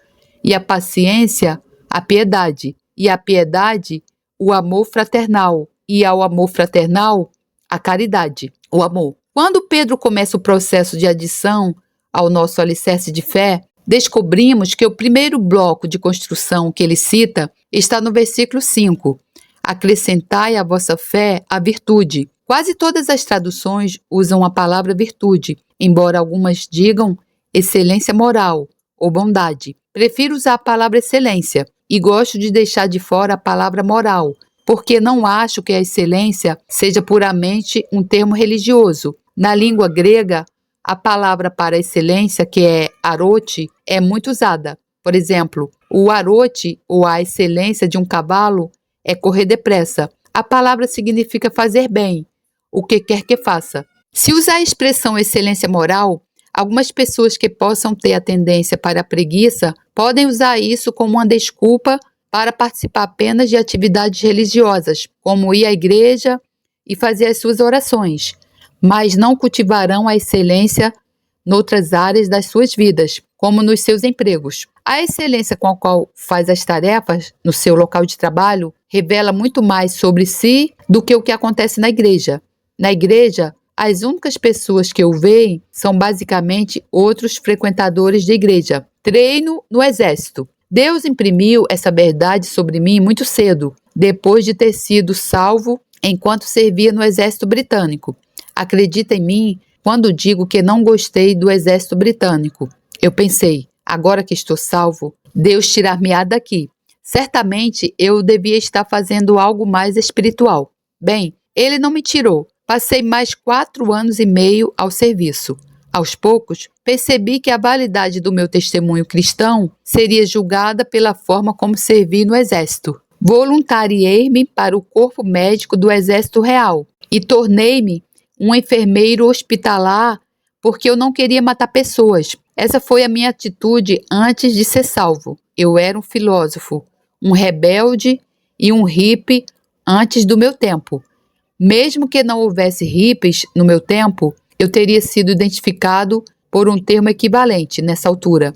e a paciência, a piedade, e a piedade, o amor fraternal, e ao amor fraternal, a caridade, o amor. Quando Pedro começa o processo de adição ao nosso alicerce de fé, descobrimos que o primeiro bloco de construção que ele cita está no versículo 5. Acrescentai à vossa fé a virtude. Quase todas as traduções usam a palavra virtude, embora algumas digam excelência moral ou bondade. Prefiro usar a palavra excelência e gosto de deixar de fora a palavra moral, porque não acho que a excelência seja puramente um termo religioso. Na língua grega, a palavra para excelência, que é arote, é muito usada. Por exemplo, o arote, ou a excelência de um cavalo, é correr depressa. A palavra significa fazer bem, o que quer que faça. Se usar a expressão excelência moral, algumas pessoas que possam ter a tendência para a preguiça podem usar isso como uma desculpa para participar apenas de atividades religiosas, como ir à igreja e fazer as suas orações, mas não cultivarão a excelência noutras áreas das suas vidas, como nos seus empregos. A excelência com a qual faz as tarefas no seu local de trabalho revela muito mais sobre si do que o que acontece na igreja. Na igreja, as únicas pessoas que o veem são basicamente outros frequentadores de igreja. Treino no exército. Deus imprimiu essa verdade sobre mim muito cedo, depois de ter sido salvo enquanto servia no exército britânico. Acredita em mim quando digo que não gostei do exército britânico. Eu pensei, agora que estou salvo, Deus tirar-me-á daqui. Certamente eu devia estar fazendo algo mais espiritual. Bem, ele não me tirou. Passei mais 4 anos e meio ao serviço. Aos poucos, percebi que a validade do meu testemunho cristão seria julgada pela forma como servi no exército. Voluntariei-me para o corpo médico do Exército Real e tornei-me um enfermeiro hospitalar porque eu não queria matar pessoas. Essa foi a minha atitude antes de ser salvo. Eu era um filósofo, um rebelde e um hippie antes do meu tempo. Mesmo que não houvesse hippies no meu tempo, eu teria sido identificado por um termo equivalente nessa altura.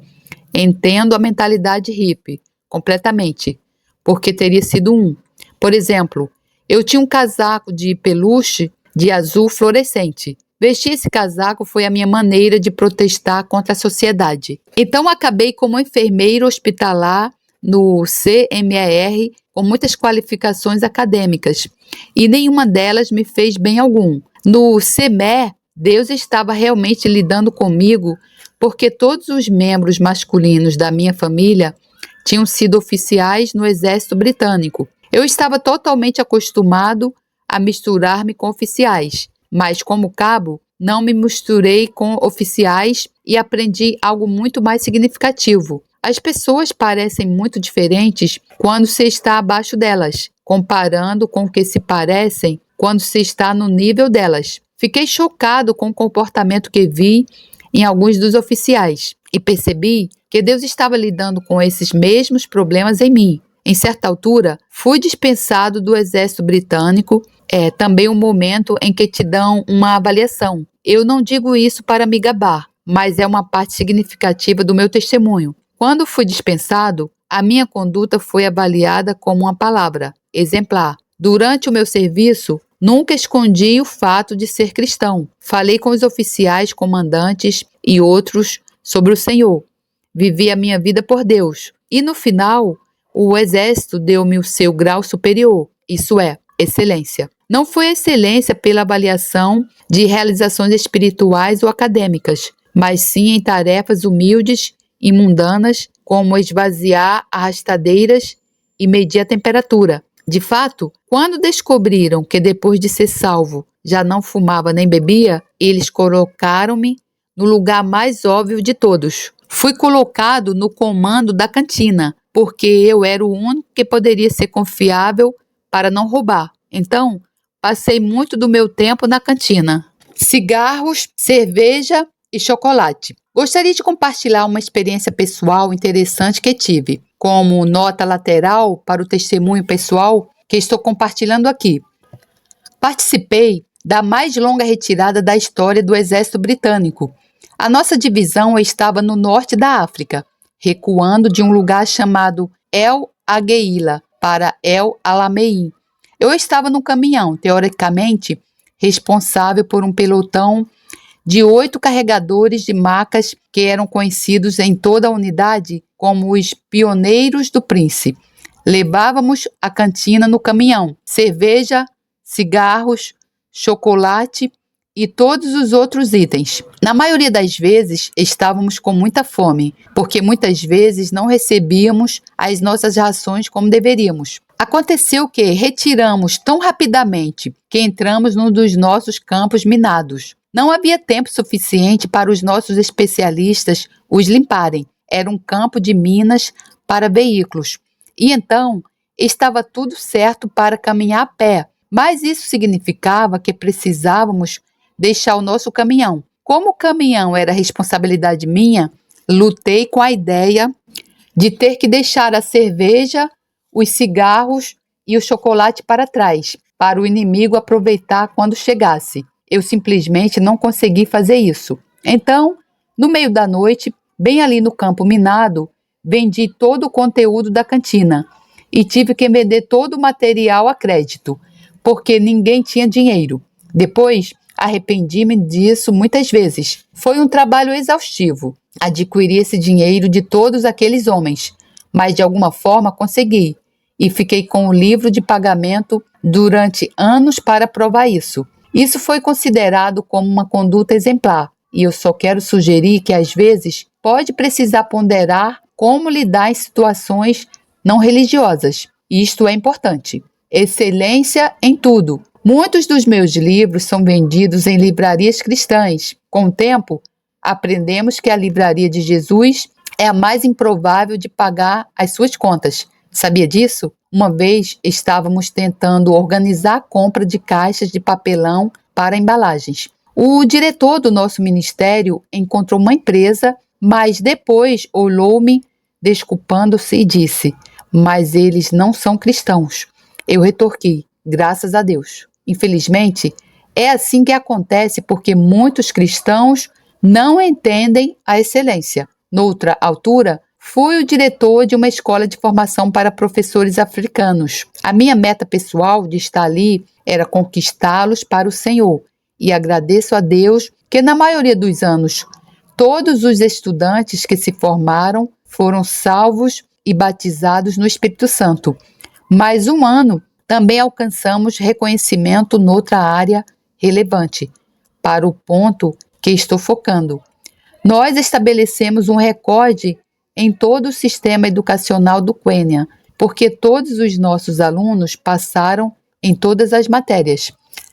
Entendo a mentalidade hippie completamente, porque teria sido um. Por exemplo, eu tinha um casaco de peluche de azul fluorescente. Vestir esse casaco foi a minha maneira de protestar contra a sociedade. Então acabei como enfermeiro hospitalar no CMER com muitas qualificações acadêmicas e nenhuma delas me fez bem algum. No CMER, Deus estava realmente lidando comigo porque todos os membros masculinos da minha família tinham sido oficiais no exército britânico. Eu estava totalmente acostumado a misturar-me com oficiais, mas como cabo, não me misturei com oficiais e aprendi algo muito mais significativo. As pessoas parecem muito diferentes quando se está abaixo delas, comparando com o que se parecem quando se está no nível delas. Fiquei chocado com o comportamento que vi em alguns dos oficiais e percebi que Deus estava lidando com esses mesmos problemas em mim. Em certa altura, fui dispensado do exército britânico. É também um momento em que te dão uma avaliação. Eu não digo isso para me gabar, mas é uma parte significativa do meu testemunho. Quando fui dispensado, a minha conduta foi avaliada como uma palavra exemplar. Durante o meu serviço, nunca escondi o fato de ser cristão. Falei com os oficiais, comandantes e outros sobre o Senhor. Vivi a minha vida por Deus. E no final, o exército deu-me o seu grau superior, isso é, excelência. Não foi excelência pela avaliação de realizações espirituais ou acadêmicas, mas sim em tarefas humildes e mundanas, como esvaziar arrastadeiras e medir a temperatura. De fato, quando descobriram que depois de ser salvo já não fumava nem bebia, eles colocaram-me no lugar mais óbvio de todos. Fui colocado no comando da cantina, porque eu era o único que poderia ser confiável para não roubar. Então, passei muito do meu tempo na cantina. Cigarros, cerveja e chocolate. Gostaria de compartilhar uma experiência pessoal interessante que tive, como nota lateral para o testemunho pessoal que estou compartilhando aqui. Participei da mais longa retirada da história do Exército Britânico. A nossa divisão estava no norte da África, recuando de um lugar chamado El Agheila para El Alamein. Eu estava no caminhão, teoricamente responsável por um pelotão de 8 carregadores de macas que eram conhecidos em toda a unidade como os pioneiros do Príncipe. Levávamos a cantina no caminhão, cerveja, cigarros, chocolate e todos os outros itens. Na maioria das vezes, estávamos com muita fome, porque muitas vezes não recebíamos as nossas rações como deveríamos. Aconteceu que retiramos tão rapidamente que entramos num dos nossos campos minados. Não havia tempo suficiente para os nossos especialistas os limparem. Era um campo de minas para veículos. E então, estava tudo certo para caminhar a pé. Mas isso significava que precisávamos deixar o nosso caminhão. Como o caminhão era responsabilidade minha, lutei com a ideia de ter que deixar a cerveja, os cigarros e o chocolate para trás, para o inimigo aproveitar quando chegasse. Eu simplesmente não consegui fazer isso. Então, no meio da noite, bem ali no campo minado, vendi todo o conteúdo da cantina e tive que vender todo o material a crédito, porque ninguém tinha dinheiro. Depois, arrependi-me disso muitas vezes. Foi um trabalho exaustivo. Adquiri esse dinheiro de todos aqueles homens, mas de alguma forma consegui e fiquei com o livro de pagamento durante anos para provar isso. Isso foi considerado como uma conduta exemplar e eu só quero sugerir que às vezes pode precisar ponderar como lidar em situações não religiosas. Isto é importante. Excelência em tudo. Muitos dos meus livros são vendidos em livrarias cristãs. Com o tempo, aprendemos que a livraria de Jesus é a mais improvável de pagar as suas contas. Sabia disso? Uma vez estávamos tentando organizar a compra de caixas de papelão para embalagens. O diretor do nosso ministério encontrou uma empresa, mas depois olhou-me desculpando-se e disse: "Mas eles não são cristãos." Eu retorquei: "Graças a Deus." Infelizmente, é assim que acontece porque muitos cristãos não entendem a excelência. Noutra altura, fui o diretor de uma escola de formação para professores africanos. A minha meta pessoal de estar ali era conquistá-los para o Senhor. E agradeço a Deus que, na maioria dos anos, todos os estudantes que se formaram foram salvos e batizados no Espírito Santo. Mais um ano, também alcançamos reconhecimento noutra área relevante, para o ponto que estou focando. Nós estabelecemos um recorde em todo o sistema educacional do Quênia, porque todos os nossos alunos passaram em todas as matérias.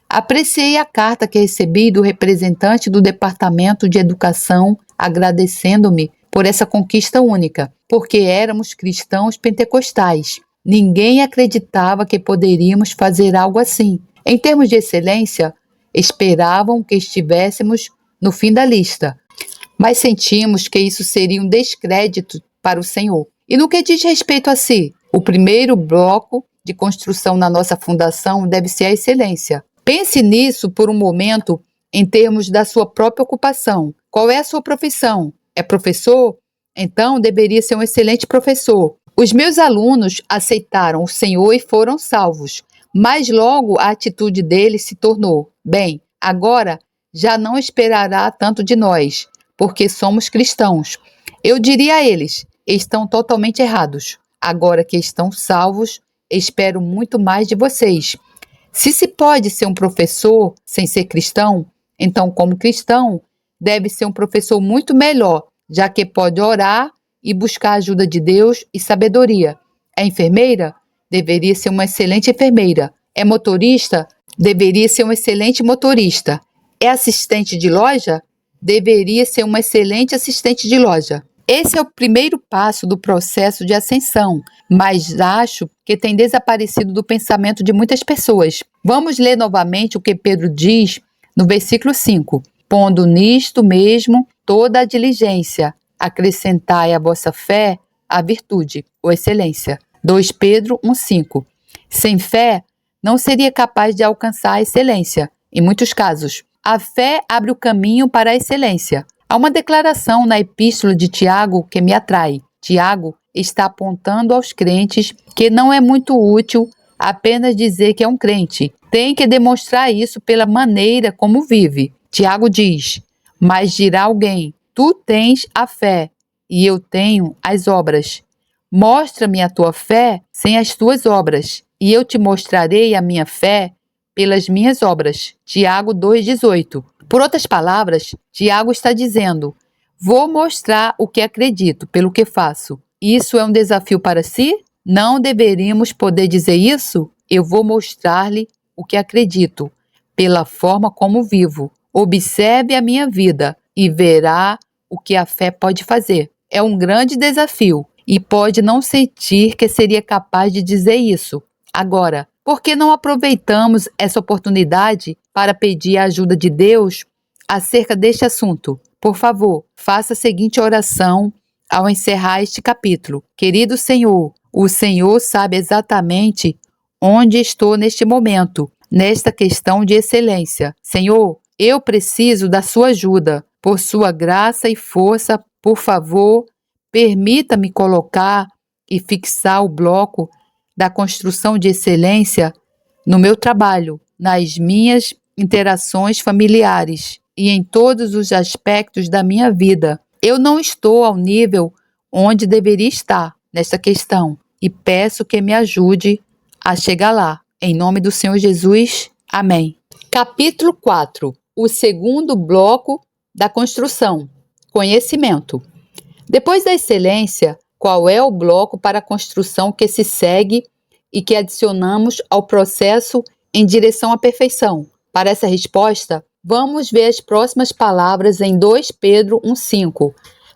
Apreciei a carta que recebi do representante do Departamento de Educação agradecendo-me por essa conquista única, porque éramos cristãos pentecostais. Ninguém acreditava que poderíamos fazer algo assim. Em termos de excelência, esperavam que estivéssemos no fim da lista, mas sentimos que isso seria um descrédito para o Senhor. E no que diz respeito a si, o primeiro bloco de construção na nossa fundação deve ser a excelência. Pense nisso por um momento em termos da sua própria ocupação. Qual é a sua profissão? É professor? Então deveria ser um excelente professor. Os meus alunos aceitaram o Senhor e foram salvos, mas logo a atitude deles se tornou: bem, agora já não esperará tanto de nós, porque somos cristãos. Eu diria a eles: estão totalmente errados. Agora que estão salvos, espero muito mais de vocês. Se pode ser um professor sem ser cristão, então, como cristão, deve ser um professor muito melhor, já que pode orar e buscar a ajuda de Deus e sabedoria. É enfermeira? Deveria ser uma excelente enfermeira. É motorista? Deveria ser um excelente motorista. É assistente de loja? Deveria ser uma excelente assistente de loja. Esse é o primeiro passo do processo de ascensão, mas acho que tem desaparecido do pensamento de muitas pessoas. Vamos ler novamente o que Pedro diz no versículo 5. Pondo nisto mesmo toda a diligência, acrescentai à vossa fé a virtude, ou excelência. 2 Pedro 1,5. Sem fé, não seria capaz de alcançar a excelência, em muitos casos. A fé abre o caminho para a excelência. Há uma declaração na epístola de Tiago que me atrai. Tiago está apontando aos crentes que não é muito útil apenas dizer que é um crente. Tem que demonstrar isso pela maneira como vive. Tiago diz: mas dirá alguém, tu tens a fé e eu tenho as obras. Mostra-me a tua fé sem as tuas obras, e eu te mostrarei a minha fé pelas minhas obras. Tiago 2,18. Por outras palavras, Tiago está dizendo: vou mostrar o que acredito pelo que faço. Isso é um desafio para si? Não deveríamos poder dizer isso? Eu vou mostrar-lhe o que acredito, pela forma como vivo. Observe a minha vida e verá o que a fé pode fazer. É um grande desafio e pode não sentir que seria capaz de dizer isso. Agora, por que não aproveitamos essa oportunidade para pedir a ajuda de Deus acerca deste assunto? Por favor, faça a seguinte oração ao encerrar este capítulo. Querido Senhor, o Senhor sabe exatamente onde estou neste momento, nesta questão de excelência. Senhor, eu preciso da sua ajuda. Por sua graça e força, por favor, permita-me colocar e fixar o bloco da construção de excelência no meu trabalho, nas minhas interações familiares e em todos os aspectos da minha vida. Eu não estou ao nível onde deveria estar nesta questão e peço que me ajude a chegar lá. Em nome do Senhor Jesus, amém. Capítulo 4. O segundo bloco da construção. Conhecimento. Depois da excelência, qual é o bloco para a construção que se segue e que adicionamos ao processo em direção à perfeição? Para essa resposta, vamos ver as próximas palavras em 2 Pedro 1,5,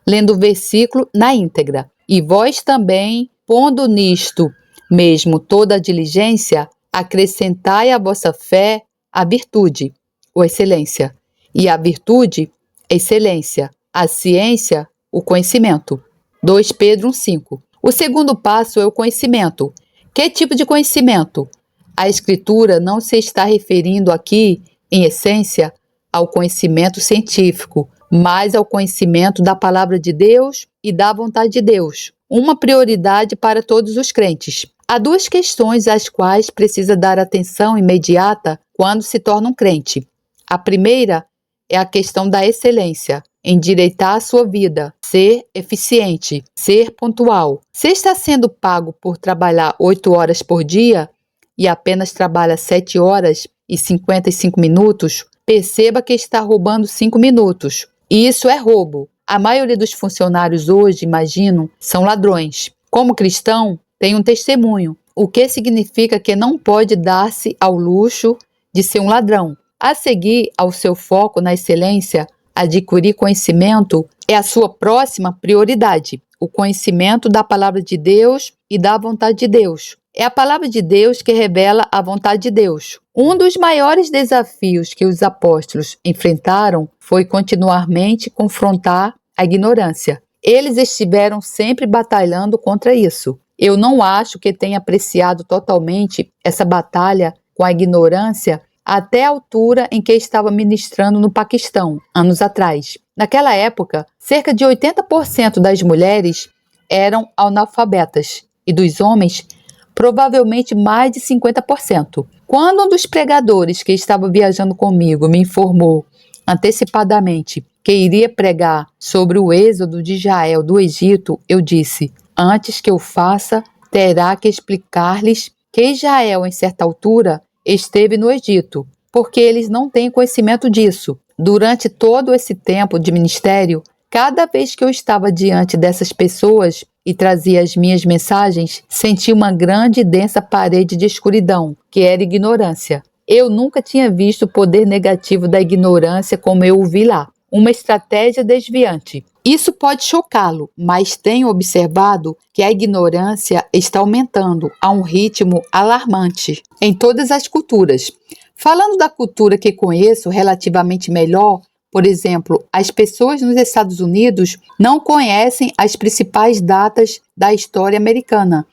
lendo o versículo na íntegra. E vós também, pondo nisto mesmo toda a diligência, acrescentai à vossa fé a virtude, ou excelência, e a virtude, excelência, a ciência, o conhecimento. 2 Pedro 1,5. O segundo passo é o conhecimento. Que tipo de conhecimento? A Escritura não se está referindo aqui, em essência, ao conhecimento científico, mas ao conhecimento da palavra de Deus e da vontade de Deus. Uma prioridade para todos os crentes. Há duas questões às quais precisa dar atenção imediata quando se torna um crente. A primeira é a questão da excelência, endireitar a sua vida, ser eficiente, ser pontual. Se está sendo pago por trabalhar 8 horas por dia e apenas trabalha 7 horas e 55 minutos, perceba que está roubando 5 minutos. E isso é roubo. A maioria dos funcionários hoje, imagino, são ladrões. Como cristão, tem um testemunho, o que significa que não pode dar-se ao luxo de ser um ladrão. A seguir ao seu foco na excelência, adquirir conhecimento é a sua próxima prioridade. O conhecimento da palavra de Deus e da vontade de Deus. É a palavra de Deus que revela a vontade de Deus. Um dos maiores desafios que os apóstolos enfrentaram foi continuamente confrontar a ignorância. Eles estiveram sempre batalhando contra isso. Eu não acho que tenha apreciado totalmente essa batalha com a ignorância até a altura em que estava ministrando no Paquistão, anos atrás. Naquela época, cerca de 80% das mulheres eram analfabetas e dos homens, provavelmente mais de 50%. Quando um dos pregadores que estava viajando comigo me informou antecipadamente que iria pregar sobre o êxodo de Israel do Egito, eu disse: antes que eu faça, terá que explicar-lhes que Israel, em certa altura, esteve no Egito, porque eles não têm conhecimento disso. Durante todo esse tempo de ministério, cada vez que eu estava diante dessas pessoas e trazia as minhas mensagens, senti uma grande e densa parede de escuridão, que era ignorância. Eu nunca tinha visto o poder negativo da ignorância como eu o vi lá. Uma estratégia desviante. Isso pode chocá-lo, mas tenho observado que a ignorância está aumentando a um ritmo alarmante em todas as culturas. Falando da cultura que conheço relativamente melhor, por exemplo, as pessoas nos Estados Unidos não conhecem as principais datas da história americana.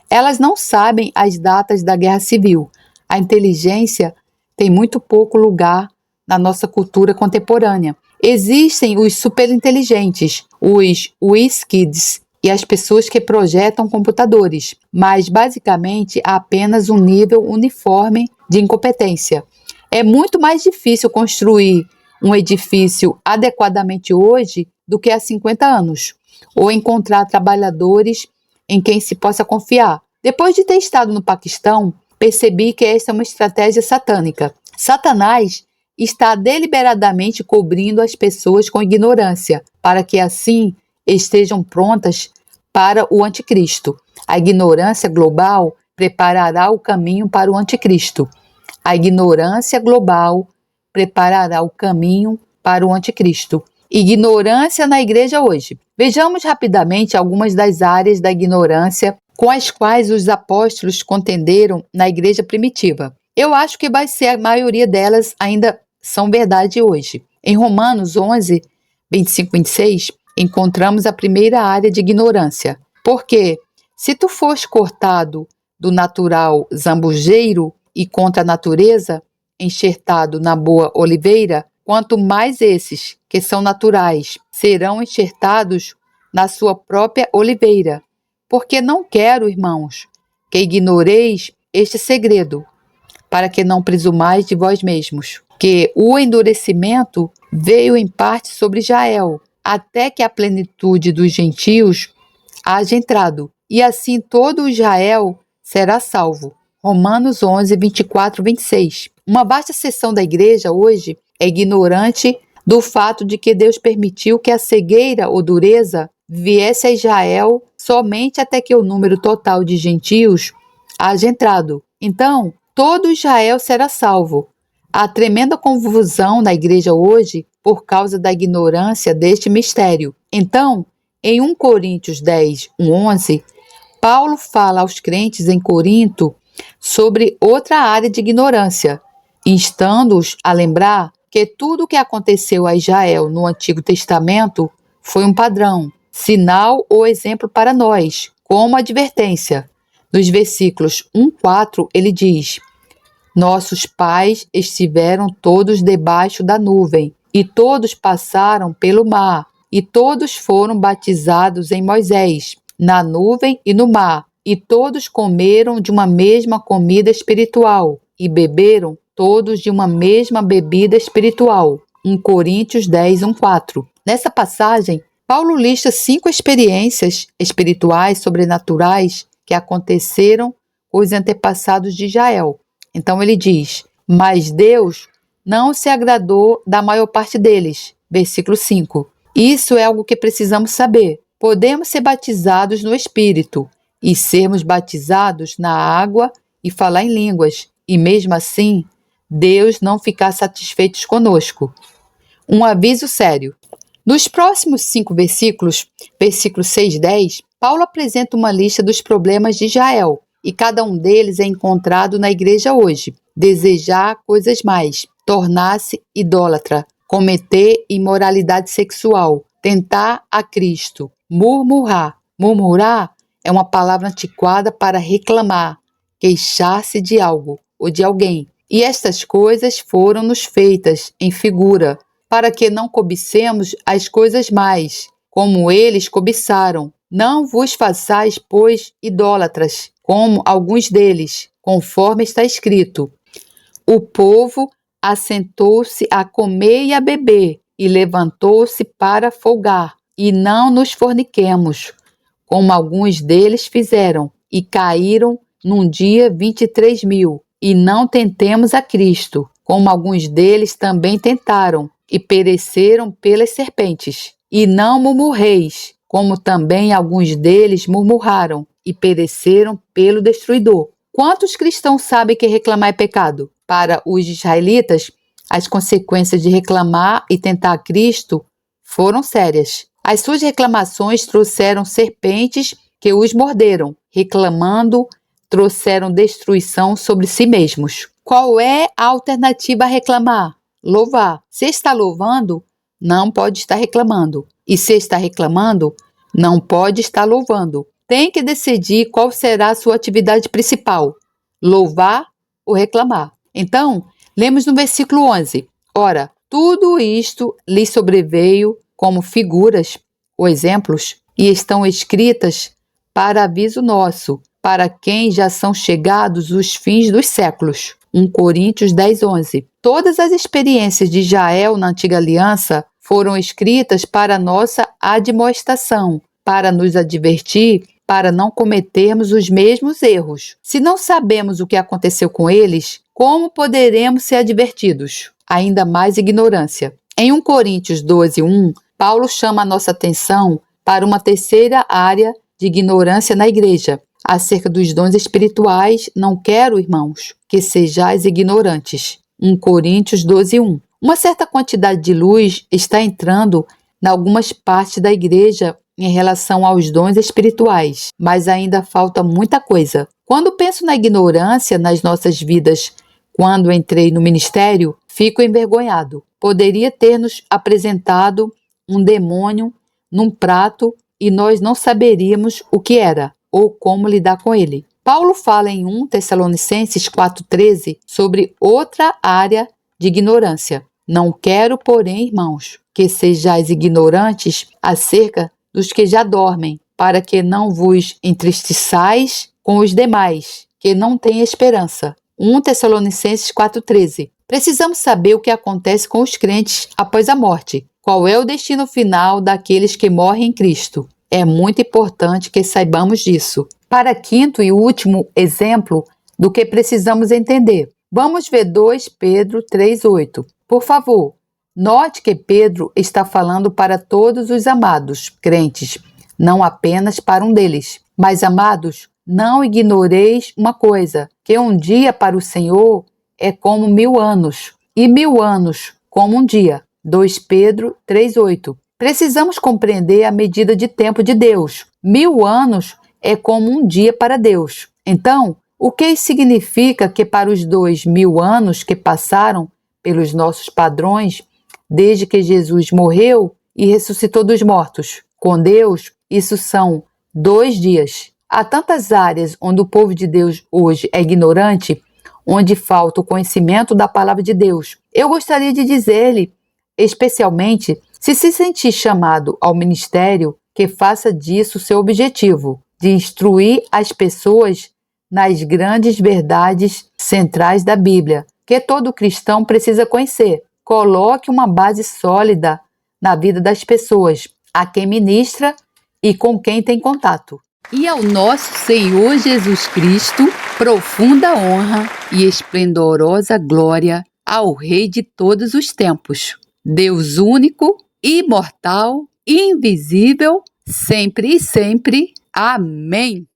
Elas não sabem as datas da Guerra Civil. A inteligência tem muito pouco lugar na nossa cultura contemporânea. Existem os superinteligentes, os WizKids e as pessoas que projetam computadores, mas basicamente há apenas um nível uniforme de incompetência. É muito mais difícil construir um edifício adequadamente hoje do que há 50 anos, ou encontrar trabalhadores em quem se possa confiar. Depois de ter estado no Paquistão, percebi que essa é uma estratégia satânica. Satanás está deliberadamente cobrindo as pessoas com ignorância, para que assim estejam prontas para o anticristo. A ignorância global preparará o caminho para o anticristo. A ignorância global preparará o caminho para o anticristo. Ignorância na igreja hoje. Vejamos rapidamente algumas das áreas da ignorância com as quais os apóstolos contenderam na igreja primitiva. Eu acho que vai ser a maioria delas ainda são verdade hoje. Em Romanos 11, 25, 26, encontramos a primeira área de ignorância. Porque, se tu fores cortado do natural zambujeiro e contra a natureza, enxertado na boa oliveira, quanto mais esses, que são naturais, serão enxertados na sua própria oliveira. Porque não quero, irmãos, que ignoreis este segredo, para que não presumais de vós mesmos, que o endurecimento veio em parte sobre Israel, até que a plenitude dos gentios haja entrado, e assim todo Israel será salvo. Romanos 11, 24, 26. Uma vasta seção da igreja hoje é ignorante do fato de que Deus permitiu que a cegueira ou dureza viesse a Israel somente até que o número total de gentios haja entrado. Então, todo Israel será salvo. Há tremenda confusão na igreja hoje por causa da ignorância deste mistério. Então, em 1 Coríntios 10, 11, Paulo fala aos crentes em Corinto sobre outra área de ignorância, instando-os a lembrar que tudo o que aconteceu a Israel no Antigo Testamento foi um padrão, sinal ou exemplo para nós, como advertência. Nos versículos 1, 4, ele diz: nossos pais estiveram todos debaixo da nuvem, e todos passaram pelo mar, e todos foram batizados em Moisés, na nuvem e no mar, e todos comeram de uma mesma comida espiritual, e beberam todos de uma mesma bebida espiritual. 1 Coríntios 10, 1, 4. Nessa passagem, Paulo lista 5 experiências espirituais sobrenaturais que aconteceram com os antepassados de Israel. Então ele diz: mas Deus não se agradou da maior parte deles. Versículo 5. Isso é algo que precisamos saber. Podemos ser batizados no Espírito e sermos batizados na água e falar em línguas, e mesmo assim, Deus não ficar satisfeito conosco. Um aviso sério. Nos próximos 5 versículos, versículos 6 e 10, Paulo apresenta uma lista dos problemas de Israel, e cada um deles é encontrado na igreja hoje. Desejar coisas mais, tornar-se idólatra, cometer imoralidade sexual, tentar a Cristo, murmurar. Murmurar é uma palavra antiquada para reclamar, queixar-se de algo ou de alguém. E estas coisas foram-nos feitas em figura, para que não cobicemos as coisas mais, como eles cobiçaram. Não vos façais, pois, idólatras, como alguns deles, conforme está escrito: o povo assentou-se a comer e a beber, e levantou-se para folgar, e não nos forniquemos, como alguns deles fizeram, e caíram num dia 23.000. E não tentemos a Cristo, como alguns deles também tentaram, e pereceram pelas serpentes. E não murmureis, como também alguns deles murmuraram, e pereceram pelo destruidor. Quantos cristãos sabem que reclamar é pecado? Para os israelitas, as consequências de reclamar e tentar Cristo foram sérias. As suas reclamações trouxeram serpentes que os morderam. Reclamando, trouxeram destruição sobre si mesmos. Qual é a alternativa a reclamar? Louvar. Se está louvando, não pode estar reclamando. E se está reclamando, não pode estar louvando. Tem que decidir qual será a sua atividade principal: louvar ou reclamar. Então, lemos no versículo 11. Ora, tudo isto lhe sobreveio como figuras ou exemplos, e estão escritas para aviso nosso, para quem já são chegados os fins dos séculos. 1 Coríntios 10:11. Todas as experiências de Israel na antiga aliança foram escritas para nossa admoestação, para nos advertir, para não cometermos os mesmos erros. Se não sabemos o que aconteceu com eles, como poderemos ser advertidos? Ainda mais ignorância. Em 1 Coríntios 12:1, Paulo chama a nossa atenção para uma terceira área de ignorância na igreja. Acerca dos dons espirituais, não quero, irmãos, que sejais ignorantes. 1 Coríntios 12:1. Uma certa quantidade de luz está entrando em algumas partes da igreja em relação aos dons espirituais, mas ainda falta muita coisa. Quando penso na ignorância nas nossas vidas, quando entrei no ministério, fico envergonhado. Poderia ter nos apresentado um demônio num prato e nós não saberíamos o que era ou como lidar com ele. Paulo fala em 1 Tessalonicenses 4:13 sobre outra área de ignorância. Não quero, porém, irmãos, que sejais ignorantes acerca dos que já dormem, para que não vos entristeçais com os demais, que não têm esperança. 1 Tessalonicenses 4:13. Precisamos saber o que acontece com os crentes após a morte. Qual é o destino final daqueles que morrem em Cristo? É muito importante que saibamos disso. Para quinto e último exemplo do que precisamos entender, vamos ver 2 Pedro 3:8. Por favor, note que Pedro está falando para todos os amados crentes, não apenas para um deles. Mas, amados, não ignoreis uma coisa, que um dia para o Senhor é como 1000 anos, e 1000 anos como um dia. 2 Pedro 3:8. Precisamos compreender a medida de tempo de Deus. 1000 anos é como um dia para Deus. Então, o que significa que para os 2000 anos que passaram pelos nossos padrões, desde que Jesus morreu e ressuscitou dos mortos, com Deus, isso são 2 dias. Há tantas áreas onde o povo de Deus hoje é ignorante, onde falta o conhecimento da palavra de Deus. Eu gostaria de dizer-lhe, especialmente, se sentir chamado ao ministério, que faça disso seu objetivo, de instruir as pessoas nas grandes verdades centrais da Bíblia, que todo cristão precisa conhecer. Coloque uma base sólida na vida das pessoas, a quem ministra e com quem tem contato. E ao nosso Senhor Jesus Cristo, profunda honra e esplendorosa glória ao Rei de todos os tempos, Deus único, imortal, invisível, sempre e sempre. Amém.